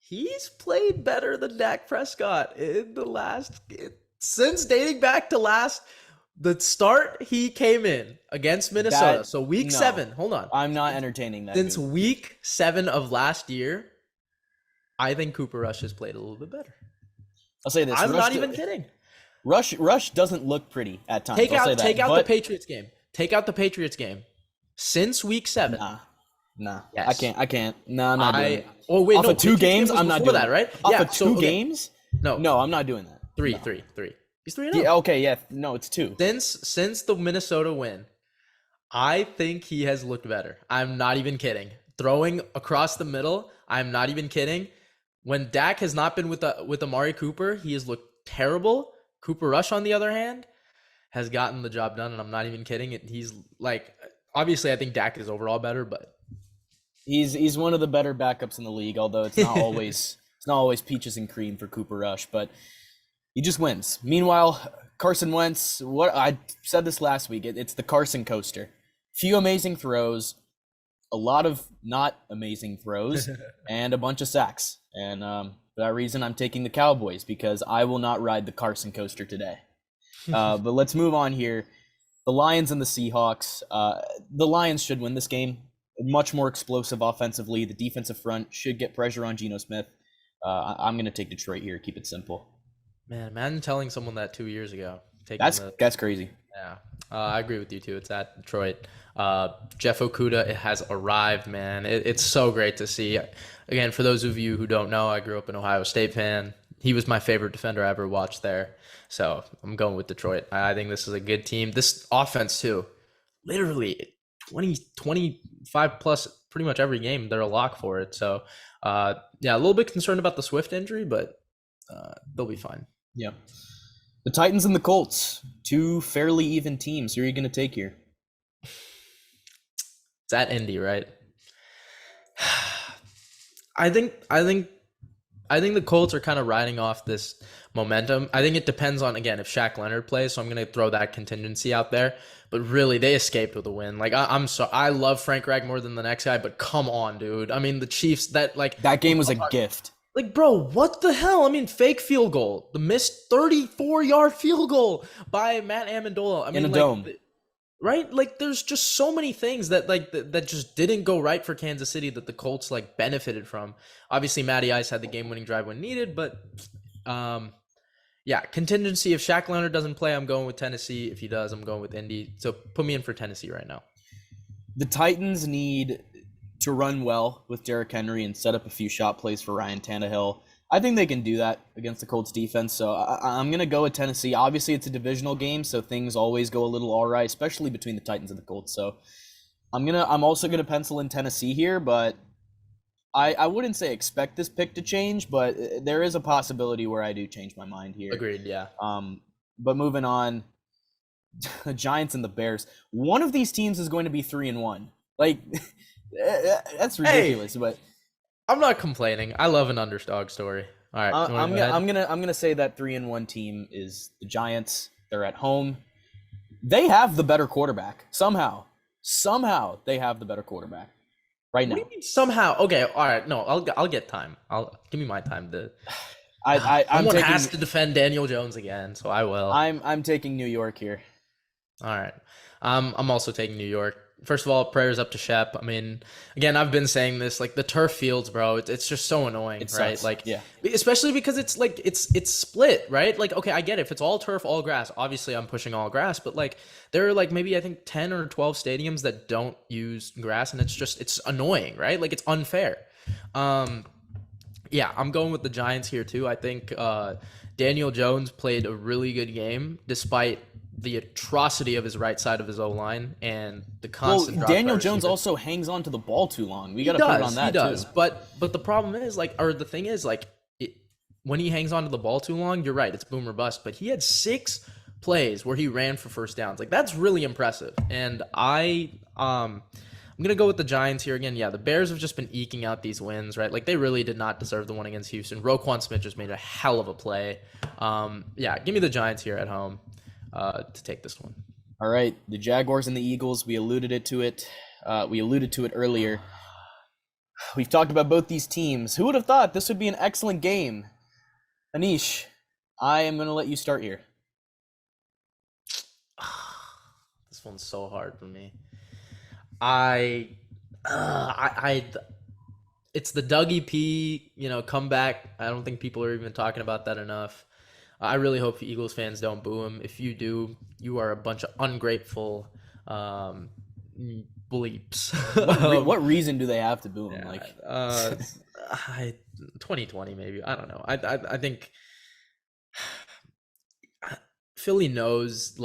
he's played better than Dak Prescott since dating back to the start he came in against Minnesota. So week 7, hold on. I'm not entertaining that. Since week 7 of last year, I think Cooper Rush has played a little bit better. I'll say this. I'm not even kidding. Rush doesn't look pretty at times. Take out the Patriots game. Take out the Patriots game. Since week 7. Nah. Yes. I can't. No, I'm not doing it. Oh wait, off of 2 games, I'm not doing that, right? Off of 2 games? No, I'm not doing that. 3. He's 3-0. Yeah, okay, yeah. No, it's 2. Since the Minnesota win, I think he has looked better. I'm not even kidding. Throwing across the middle, I'm not even kidding. When Dak has not been with Amari Cooper, he has looked terrible. Cooper Rush, on the other hand, has gotten the job done, and I'm not even kidding. He's obviously, I think Dak is overall better, but he's one of the better backups in the league. Although it's not always peaches and cream for Cooper Rush, but he just wins. Meanwhile, Carson Wentz, what I said this last week, it's the Carson coaster. few amazing throws, a lot of not amazing throws, and a bunch of sacks. And for that reason, I'm taking the Cowboys because I will not ride the Carson coaster today. But let's move on here. The Lions and the Seahawks. The Lions should win this game. Much more explosive offensively. The defensive front should get pressure on Geno Smith. I'm going to take Detroit here. Keep it simple. Man, imagine telling someone that 2 years ago. That's crazy. Yeah, I agree with you too. It's at Detroit. Jeff Okudah has arrived, man. It's so great to see. Again, for those of you who don't know, I grew up an Ohio State fan. He was my favorite defender I ever watched there. So I'm going with Detroit. I think this is a good team. This offense too, literally 25 plus pretty much every game. They're a lock for it. So yeah, a little bit concerned about the Swift injury, but they'll be fine. Yeah. The Titans and the Colts, two fairly even teams. Who are you going to take here? It's at Indy, right? I think the Colts are kind of riding off this momentum. I think it depends on, again, if Shaq Leonard plays, so I'm going to throw that contingency out there. But really, they escaped with a win. Like, I love Frank Reich more than the next guy, but come on, dude. I mean, the Chiefs, that game was a gift. Like, bro, what the hell? I mean, fake field goal. The missed 34-yard field goal by Matt Amendola. I mean, in a dome. Right? Like, there's just so many things that that just didn't go right for Kansas City that the Colts benefited from. Obviously, Matty Ice had the game-winning drive when needed, but yeah, contingency. If Shaq Leonard doesn't play, I'm going with Tennessee. If he does, I'm going with Indy. So put me in for Tennessee right now. The Titans need to run well with Derrick Henry and set up a few shot plays for Ryan Tannehill. I think they can do that against the Colts defense, so I'm going to go with Tennessee. Obviously, it's a divisional game, so things always go a little all right, especially between the Titans and the Colts. So I'm also going to pencil in Tennessee here, but I wouldn't say expect this pick to change, but there is a possibility where I do change my mind here. Agreed, yeah. But moving on, the Giants and the Bears. One of these teams is going to be 3-1. Like, that's ridiculous, but I'm not complaining. I love an underdog story. All right, I'm gonna say that 3-1 team is the Giants. They're at home. They have the better quarterback somehow. Somehow they have the better quarterback right now. What do you mean somehow? Okay, all right. No, I'll get time. Give me my time to. Someone has to defend Daniel Jones again, so I will. I'm taking New York here. All right. I'm also taking New York. First of all, prayers up to Shep. I mean, again, I've been saying this, like the turf fields, bro. It's just so annoying, right? Like, yeah. Especially because it's split, right? Like, okay, I get it. If it's all turf, all grass, obviously I'm pushing all grass. But like, there are maybe I think 10 or 12 stadiums that don't use grass, and it's annoying, right? Like, it's unfair. Yeah, I'm going with the Giants here too. I think Daniel Jones played a really good game despite the atrocity of his right side of his O-line and the constant drop. Daniel Jones also hangs on to the ball too long. We got to put it on that too. He does. But the problem is the thing is when he hangs on to the ball too long, you're right, it's boom or bust. But he had 6 plays where he ran for first downs. Like, that's really impressive. And I'm gonna go with the Giants here again. Yeah, the Bears have just been eking out these wins, right? Like, they really did not deserve the one against Houston. Roquan Smith just made a hell of a play. Yeah, give me the Giants here at home to take this one. All right, the Jaguars and the Eagles. We alluded to it earlier. We've talked about both these teams. Who would have thought this would be an excellent game? Anish, I am gonna let you start here. This one's so hard for me. It's the Dougie P, comeback. I don't think people are even talking about that enough. I really hope Eagles fans don't boo him. If you do, you are a bunch of ungrateful bleeps. What reason do they have to boo him? 2020 maybe. I don't know. I think Philly knows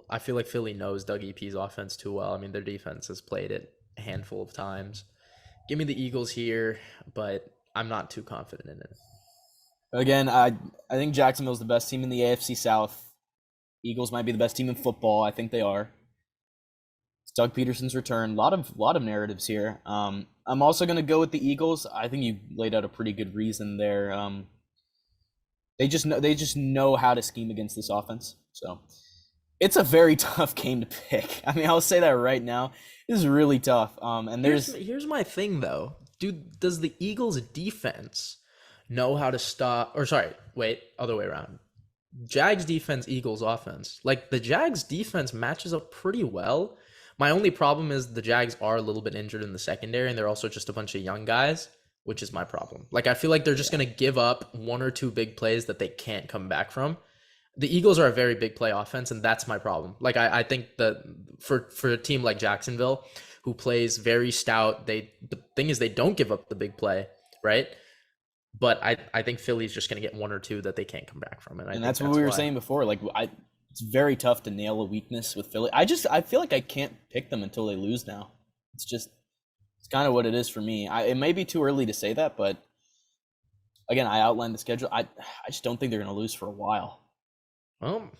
I feel like Philly knows Doug EP's offense too well. I mean, their defense has played it a handful of times. Give me the Eagles here, but I'm not too confident in it. Again, I think Jacksonville's the best team in the AFC South. Eagles might be the best team in football. I think they are. It's Doug Peterson's return. A lot of narratives here. I'm also going to go with the Eagles. I think you laid out a pretty good reason there. They just know how to scheme against this offense. So It's a very tough game to pick. I mean, I'll say that right now. This is really tough. And Here's my thing though. Does the Eagles defense know how to stop, or sorry, wait, other way around. Jags defense, Eagles offense. Like the Jags defense matches up pretty well. My only problem is the Jags are a little bit injured in the secondary, and they're also just a bunch of young guys, which is my problem. Like I feel like they're just gonna give up one or two big plays that they can't come back from. The Eagles are a very big play offense, and that's my problem. Like I think that for a team like Jacksonville, who plays very stout, the thing is they don't give up the big play, right? But I think Philly's just going to get one or two that they can't come back from. And that's what we were saying before. Like, it's very tough to nail a weakness with Philly. I feel like I can't pick them until they lose now. It's kind of what it is for me. It may be too early to say that, but again, I outlined the schedule. I just don't think they're going to lose for a while. Well,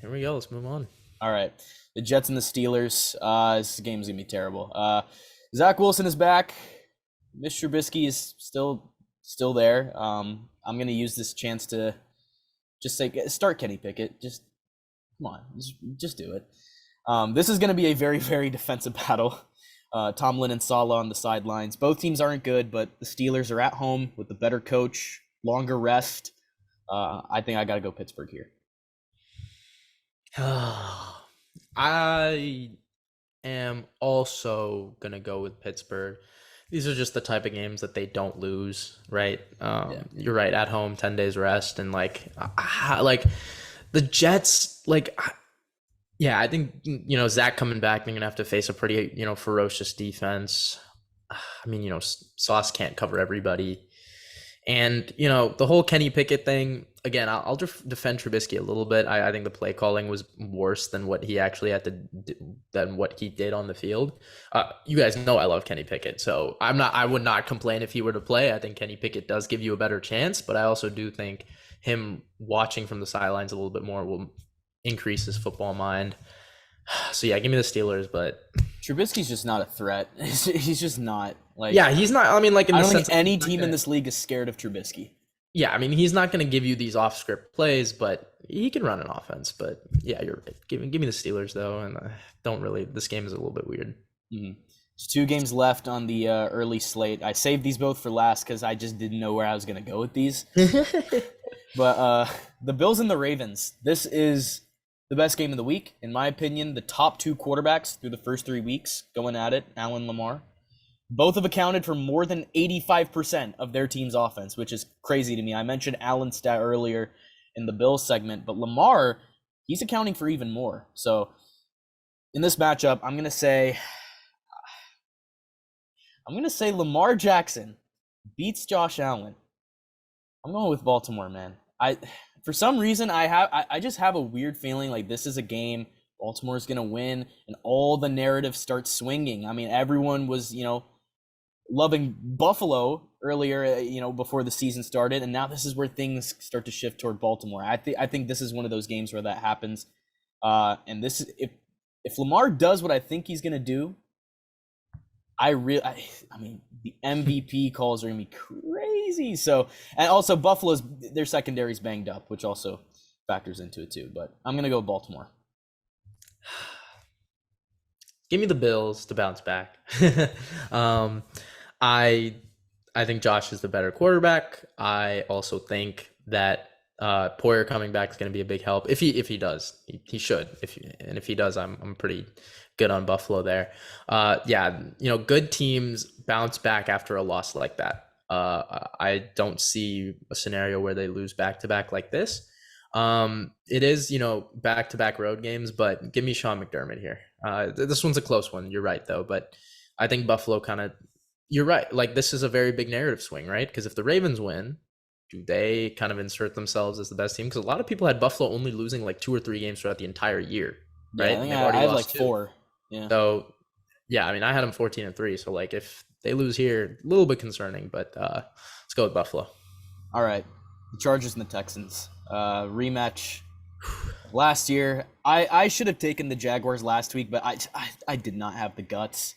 here we go. Let's move on. All right. The Jets and the Steelers. This game's going to be terrible. Zach Wilson is back. Mitch Trubisky is still there. I'm going to use this chance to just say, start Kenny Pickett. Just come on, just do it. This is going to be a very, very defensive battle. Tomlin and Saleh on the sidelines. Both teams aren't good, but the Steelers are at home with the better coach, longer rest. I think I got to go Pittsburgh here. I am also going to go with Pittsburgh. These are just the type of games that they don't lose, right? You're right, at home, 10 days rest, and like the Jets, I think, Zach coming back, they're going to have to face a pretty, ferocious defense. I mean, Sauce can't cover everybody. And, the whole Kenny Pickett thing, again, I'll defend Trubisky a little bit. I think the play calling was worse than what he actually had to do, than what he did on the field. You guys know I love Kenny Pickett, so I would not complain if he were to play. I think Kenny Pickett does give you a better chance, but I also do think him watching from the sidelines a little bit more will increase his football mind. So yeah, give me the Steelers, but Trubisky's just not a threat. He's just not. He's not. I mean, I don't think any team in this league is scared of Trubisky. Yeah, I mean, he's not going to give you these off-script plays, but he can run an offense. But yeah, you're right. Give me the Steelers though, and don't really. This game is a little bit weird. Mm-hmm. There's 2 games left on the early slate. I saved these both for last because I just didn't know where I was going to go with these. But the Bills and the Ravens. This is the best game of the week, in my opinion. The top 2 quarterbacks through the first 3 weeks going at it, Allen, Lamar. Both have accounted for more than 85% of their team's offense, which is crazy to me. I mentioned Allen's stat earlier in the Bills segment, but Lamar, he's accounting for even more. So in this matchup, I'm going to say Lamar Jackson beats Josh Allen. I'm going with Baltimore, man. For some reason, I just have a weird feeling like this is a game Baltimore's going to win, and all the narrative starts swinging. I mean, everyone was, loving Buffalo earlier, before the season started, and now this is where things start to shift toward Baltimore. I think this is one of those games where that happens. And this is if Lamar does what I think he's going to do, I mean, the MVP calls are going to be crazy. So, and also Buffalo's, their secondary's banged up, which also factors into it too. But I'm going to go Baltimore. Give me the Bills to bounce back. I think Josh is the better quarterback. I also think that Poyer coming back is going to be a big help. If he does, he should. If he does, I'm pretty good on Buffalo there. Good teams bounce back after a loss like that. I don't see a scenario where they lose back to back like this. It is, back to back road games, but give me Sean McDermott here. This one's a close one. You're right though, but I think Buffalo you're right. Like this is a very big narrative swing, right? Because if the Ravens win, do they kind of insert themselves as the best team? Because a lot of people had Buffalo only losing like 2 or 3 games throughout the entire year, right? Yeah, I think I had like 4. Yeah. So, yeah, I mean, I had them 14-3. So, like, if they lose here, a little bit concerning. But let's go with Buffalo. All right, the Chargers and the Texans rematch. Last year, I should have taken the Jaguars last week, but I did not have the guts.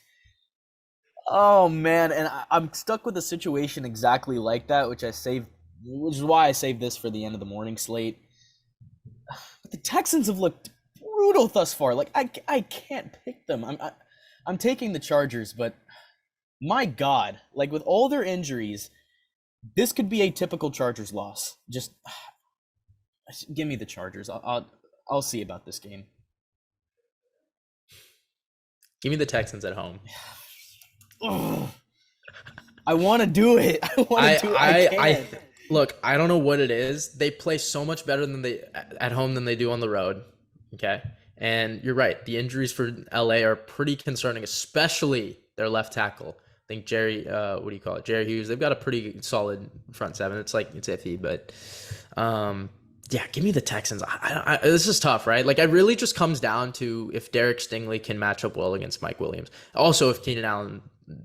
Oh man, and I'm stuck with a situation exactly like that, which is why I saved this for the end of the morning slate. But the Texans have looked brutal thus far. Like I can't pick them. I'm taking the Chargers, but my God, like with all their injuries, this could be a typical Chargers loss. Just give me the Chargers. I'll see about this game. Give me the Texans at home. Ugh. I want to do it. I want to do it. I can't. Look, I don't know what it is. They play so much better than they at home than they do on the road. Okay. And you're right. The injuries for LA are pretty concerning, especially their left tackle. I think Jerry Hughes. They've got a pretty solid front seven. It's iffy, but yeah, give me the Texans. This is tough, right? Like, it really just comes down to if Derek Stingley can match up well against Mike Williams. Also, if Keenan Allen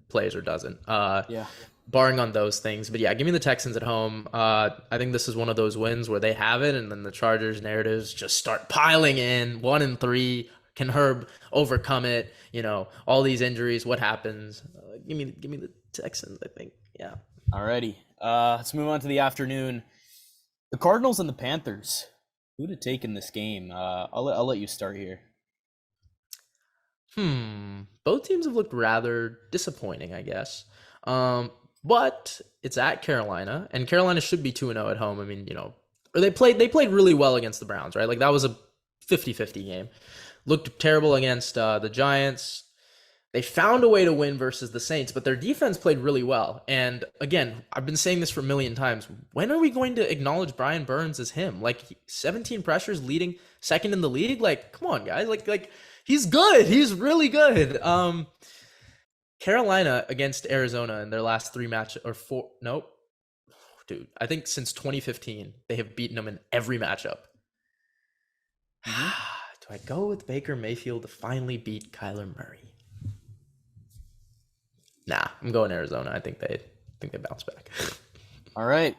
plays or doesn't. Yeah. Barring on those things. But yeah, give me the Texans at home. I think this is one of those wins where they have it, and then the Chargers narratives just start piling in. 1-3. Can Herb overcome it? You know, all these injuries. What happens? Give me the Texans, I think. Yeah. Alrighty. Let's move on to the afternoon. The Cardinals and the Panthers. Who to take in this game? I'll let you start here. Both teams have looked rather disappointing, I guess. But it's at Carolina, and Carolina should be 2-0 at home. I mean, you know, or they played really well against the Browns, right? Like, that was a 50-50 game. Looked terrible against the Giants. They found a way to win versus the Saints, but their defense played really well. And again, I've been saying this for a million times. When are we going to acknowledge Brian Burns as him? Like, 17 pressures, leading second in the league. Like, come on, guys. Like he's good. He's really good. Carolina against Arizona in their last 3 matches, or 4. Nope. Dude, I think since 2015, they have beaten them in every matchup. Do I go with Baker Mayfield to finally beat Kyler Murray? Nah, I'm going Arizona. I think they bounce back. All right.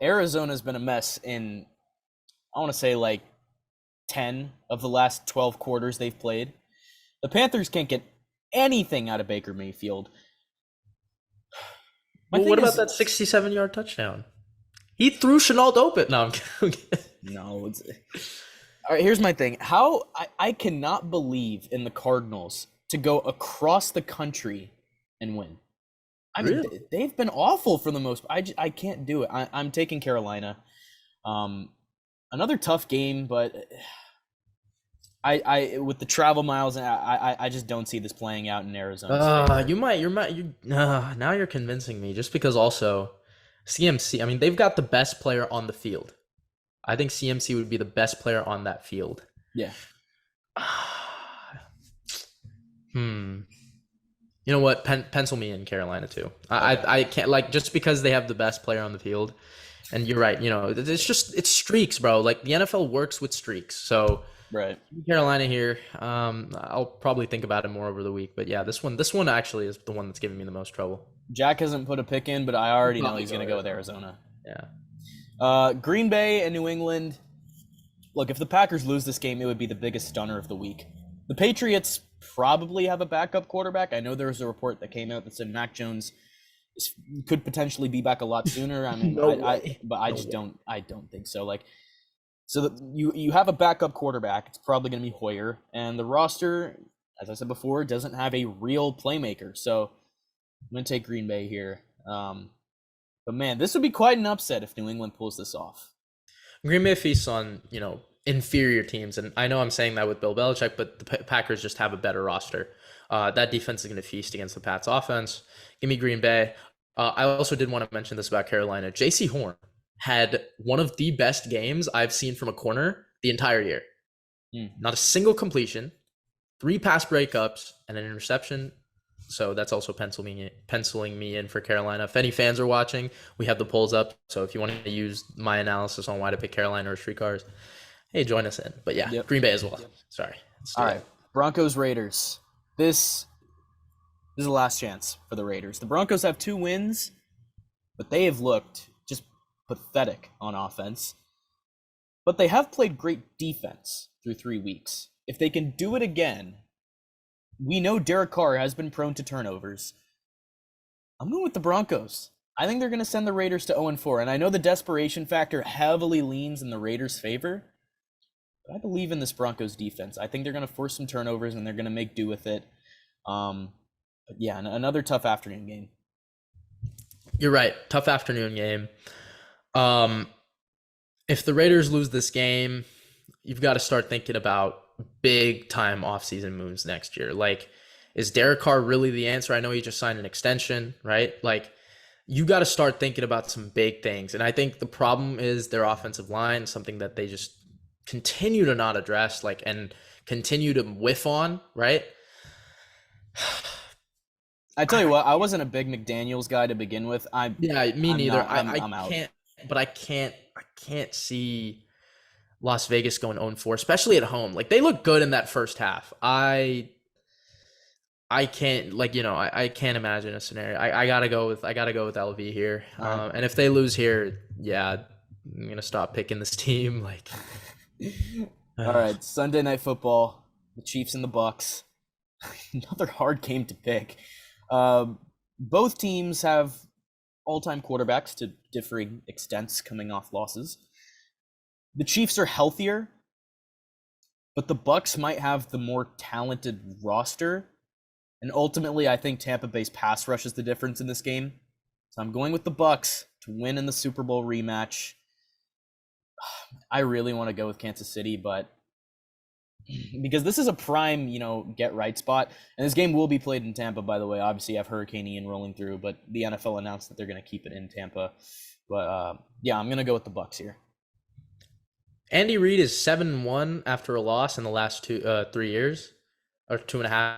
Arizona's been a mess in, I want to say, like 10 of the last 12 quarters they've played. The Panthers can't get anything out of Baker Mayfield. Well, what about that 67-yard touchdown? He threw Chenault open. No, I'm kidding. No. All right, here's my thing. How I cannot believe in the Cardinals to go across the country and win. I mean, Really? they've been awful for the most. I can't do it. I'm taking Carolina. Another tough game, but I with the travel miles, I just don't see this playing out in Arizona. Now you're convincing me. Just because also CMC. I mean, they've got the best player on the field. I think CMC would be the best player on that field. Yeah. You know what? Pencil me in Carolina too. Okay. I can't, like, just because they have the best player on the field. And you're right. You know, it's streaks, bro. Like, the NFL works with streaks. So right, Carolina here. I'll probably think about it more over the week. But yeah, this one actually is the one that's giving me the most trouble. Jack hasn't put a pick in, but I already know he's going to go with Arizona. Yeah. Green Bay and New England. Look, if the Packers lose this game, it would be the biggest stunner of the week. The Patriots probably have a backup quarterback. I know there was a report that came out that said Mac Jones could potentially be back a lot sooner. I mean, I don't think so. Like, so you have a backup quarterback. It's probably going to be Hoyer, and the roster, as I said before, doesn't have a real playmaker. So I'm going to take Green Bay here. But man, this would be quite an upset if New England pulls this off. Green Bay feasts on, you know, inferior teams, and I know I'm saying that with Bill Belichick, but the Packers just have a better roster. That defense is going to feast against the Pats offense. Give me Green Bay. I also did want to mention this about Carolina. J.C. Horn had one of the best games I've seen from a corner the entire year. Not a single completion, 3 pass breakups, and an interception. So that's also penciling me in for Carolina. If any fans are watching, we have the polls up. So if you want to use my analysis on why to pick Carolina or Srikars, hey, join us in. But yeah, Green Bay as well. Sorry. All right, Broncos, Raiders. This is the last chance for the Raiders. The Broncos have 2 wins, but they have looked just pathetic on offense. But they have played great defense through 3 weeks. If they can do it again, we know Derek Carr has been prone to turnovers. I'm going with the Broncos. I think they're going to send the Raiders to 0-4, and I know the desperation factor heavily leans in the Raiders' favor. But I believe in this Broncos defense. I think they're going to force some turnovers and they're going to make do with it. But yeah, another tough afternoon game. You're right. Tough afternoon game. If the Raiders lose this game, you've got to start thinking about big time offseason moves next year. Like, is Derek Carr really the answer? I know he just signed an extension, right? Like, you got to start thinking about some big things. And I think the problem is their offensive line, something that they just continue to not address, like, and continue to whiff on, right? I tell you what, I wasn't a big McDaniels guy to begin with. Me neither. I'm out. I can't see Las Vegas going 0-4, especially at home. Like, they look good in that first half. I can't, like, you know, I can't imagine a scenario. I gotta go with LV here. And if they lose here, yeah, I'm gonna stop picking this team. Like, all right, Sunday Night Football, the Chiefs and the Bucs. Another hard game to pick. Both teams have all-time quarterbacks to differing extents coming off losses. The Chiefs are healthier, but the Bucs might have the more talented roster. And ultimately, I think Tampa Bay's pass rush is the difference in this game. So I'm going with the Bucs to win in the Super Bowl rematch. I really want to go with Kansas City, but because this is a prime, get right spot. And this game will be played in Tampa, by the way. Obviously, you have Hurricane Ian rolling through, but the NFL announced that they're going to keep it in Tampa. But yeah, I'm going to go with the Bucs here. Andy Reid is 7-1 after a loss in the last 3 years, or 2.5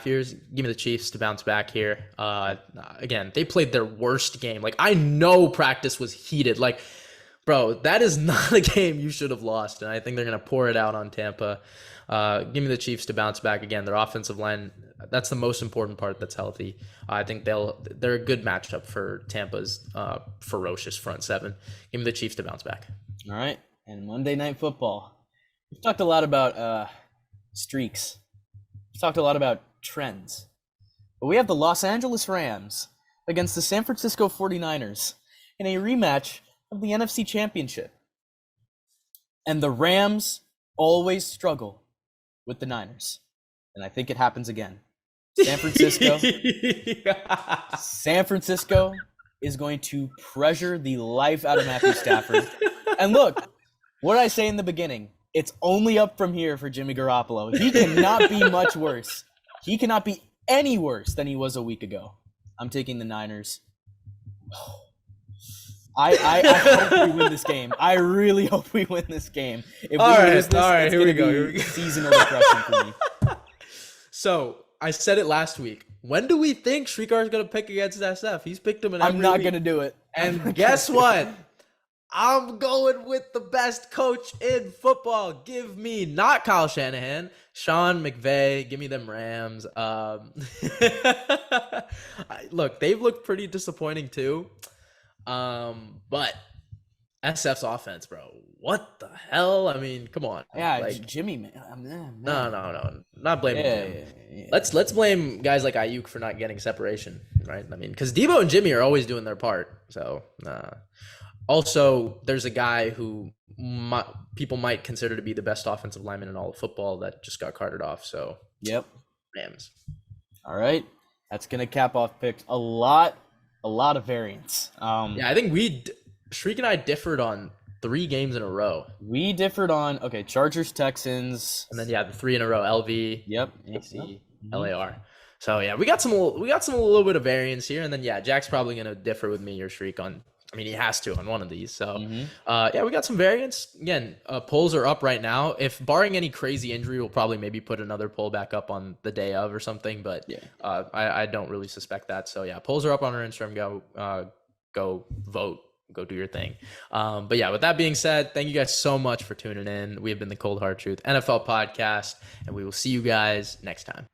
years. Give me the Chiefs to bounce back here. Again, they played their worst game. Like, I know practice was heated. Like, bro, that is not a game you should have lost, and I think they're going to pour it out on Tampa. Give me the Chiefs to bounce back again. Their offensive line, that's the most important part that's healthy. I think they're a good matchup for Tampa's ferocious front seven. Give me the Chiefs to bounce back. All right, and Monday Night Football. We've talked a lot about streaks. We've talked a lot about trends. But we have the Los Angeles Rams against the San Francisco 49ers in a rematch of the NFC Championship. And the Rams always struggle with the Niners. And I think it happens again. San Francisco is going to pressure the life out of Matthew Stafford. And look, what did I say in the beginning? It's only up from here for Jimmy Garoppolo. He cannot be much worse. He cannot be any worse than he was a week ago. I'm taking the Niners. I hope we win this game. I really hope we win this game. If we lose this, here we go. Seasonal depression for me. So I said it last week. When do we think Srikar is going to pick against SF? He's picked him in every I'm not week. going to do it. And guess what? I'm going with the best coach in football. Give me not Kyle Shanahan, Sean McVay. Give me them Rams. Look, they've looked pretty disappointing too. But SF's offense, bro. What the hell? I mean, come on. Yeah, like, Jimmy, man. No. Not blaming him. Yeah. Let's blame guys like Ayuk for not getting separation, right? I mean, because Debo and Jimmy are always doing their part. So, also, there's a guy who people might consider to be the best offensive lineman in all of football that just got carted off. So, yep. Rams. All right. That's going to cap off picks. A lot of variance. Yeah, I think Shriek and I differed on 3 games in a row. We differed on, Chargers, Texans. And then, the 3 in a row, LV, yep. AC, LAR. So, yeah, we got a little bit of variance here. And then, Jack's probably going to differ with me or Shriek on, he has to on one of these. So, we got some variance. Again, polls are up right now. If barring any crazy injury, we'll probably maybe put another poll back up on the day of or something. But I don't really suspect that. So, polls are up on our Instagram. Go vote. Go do your thing. But with that being said, thank you guys so much for tuning in. We have been the Cold Hard Truth NFL podcast, and we will see you guys next time.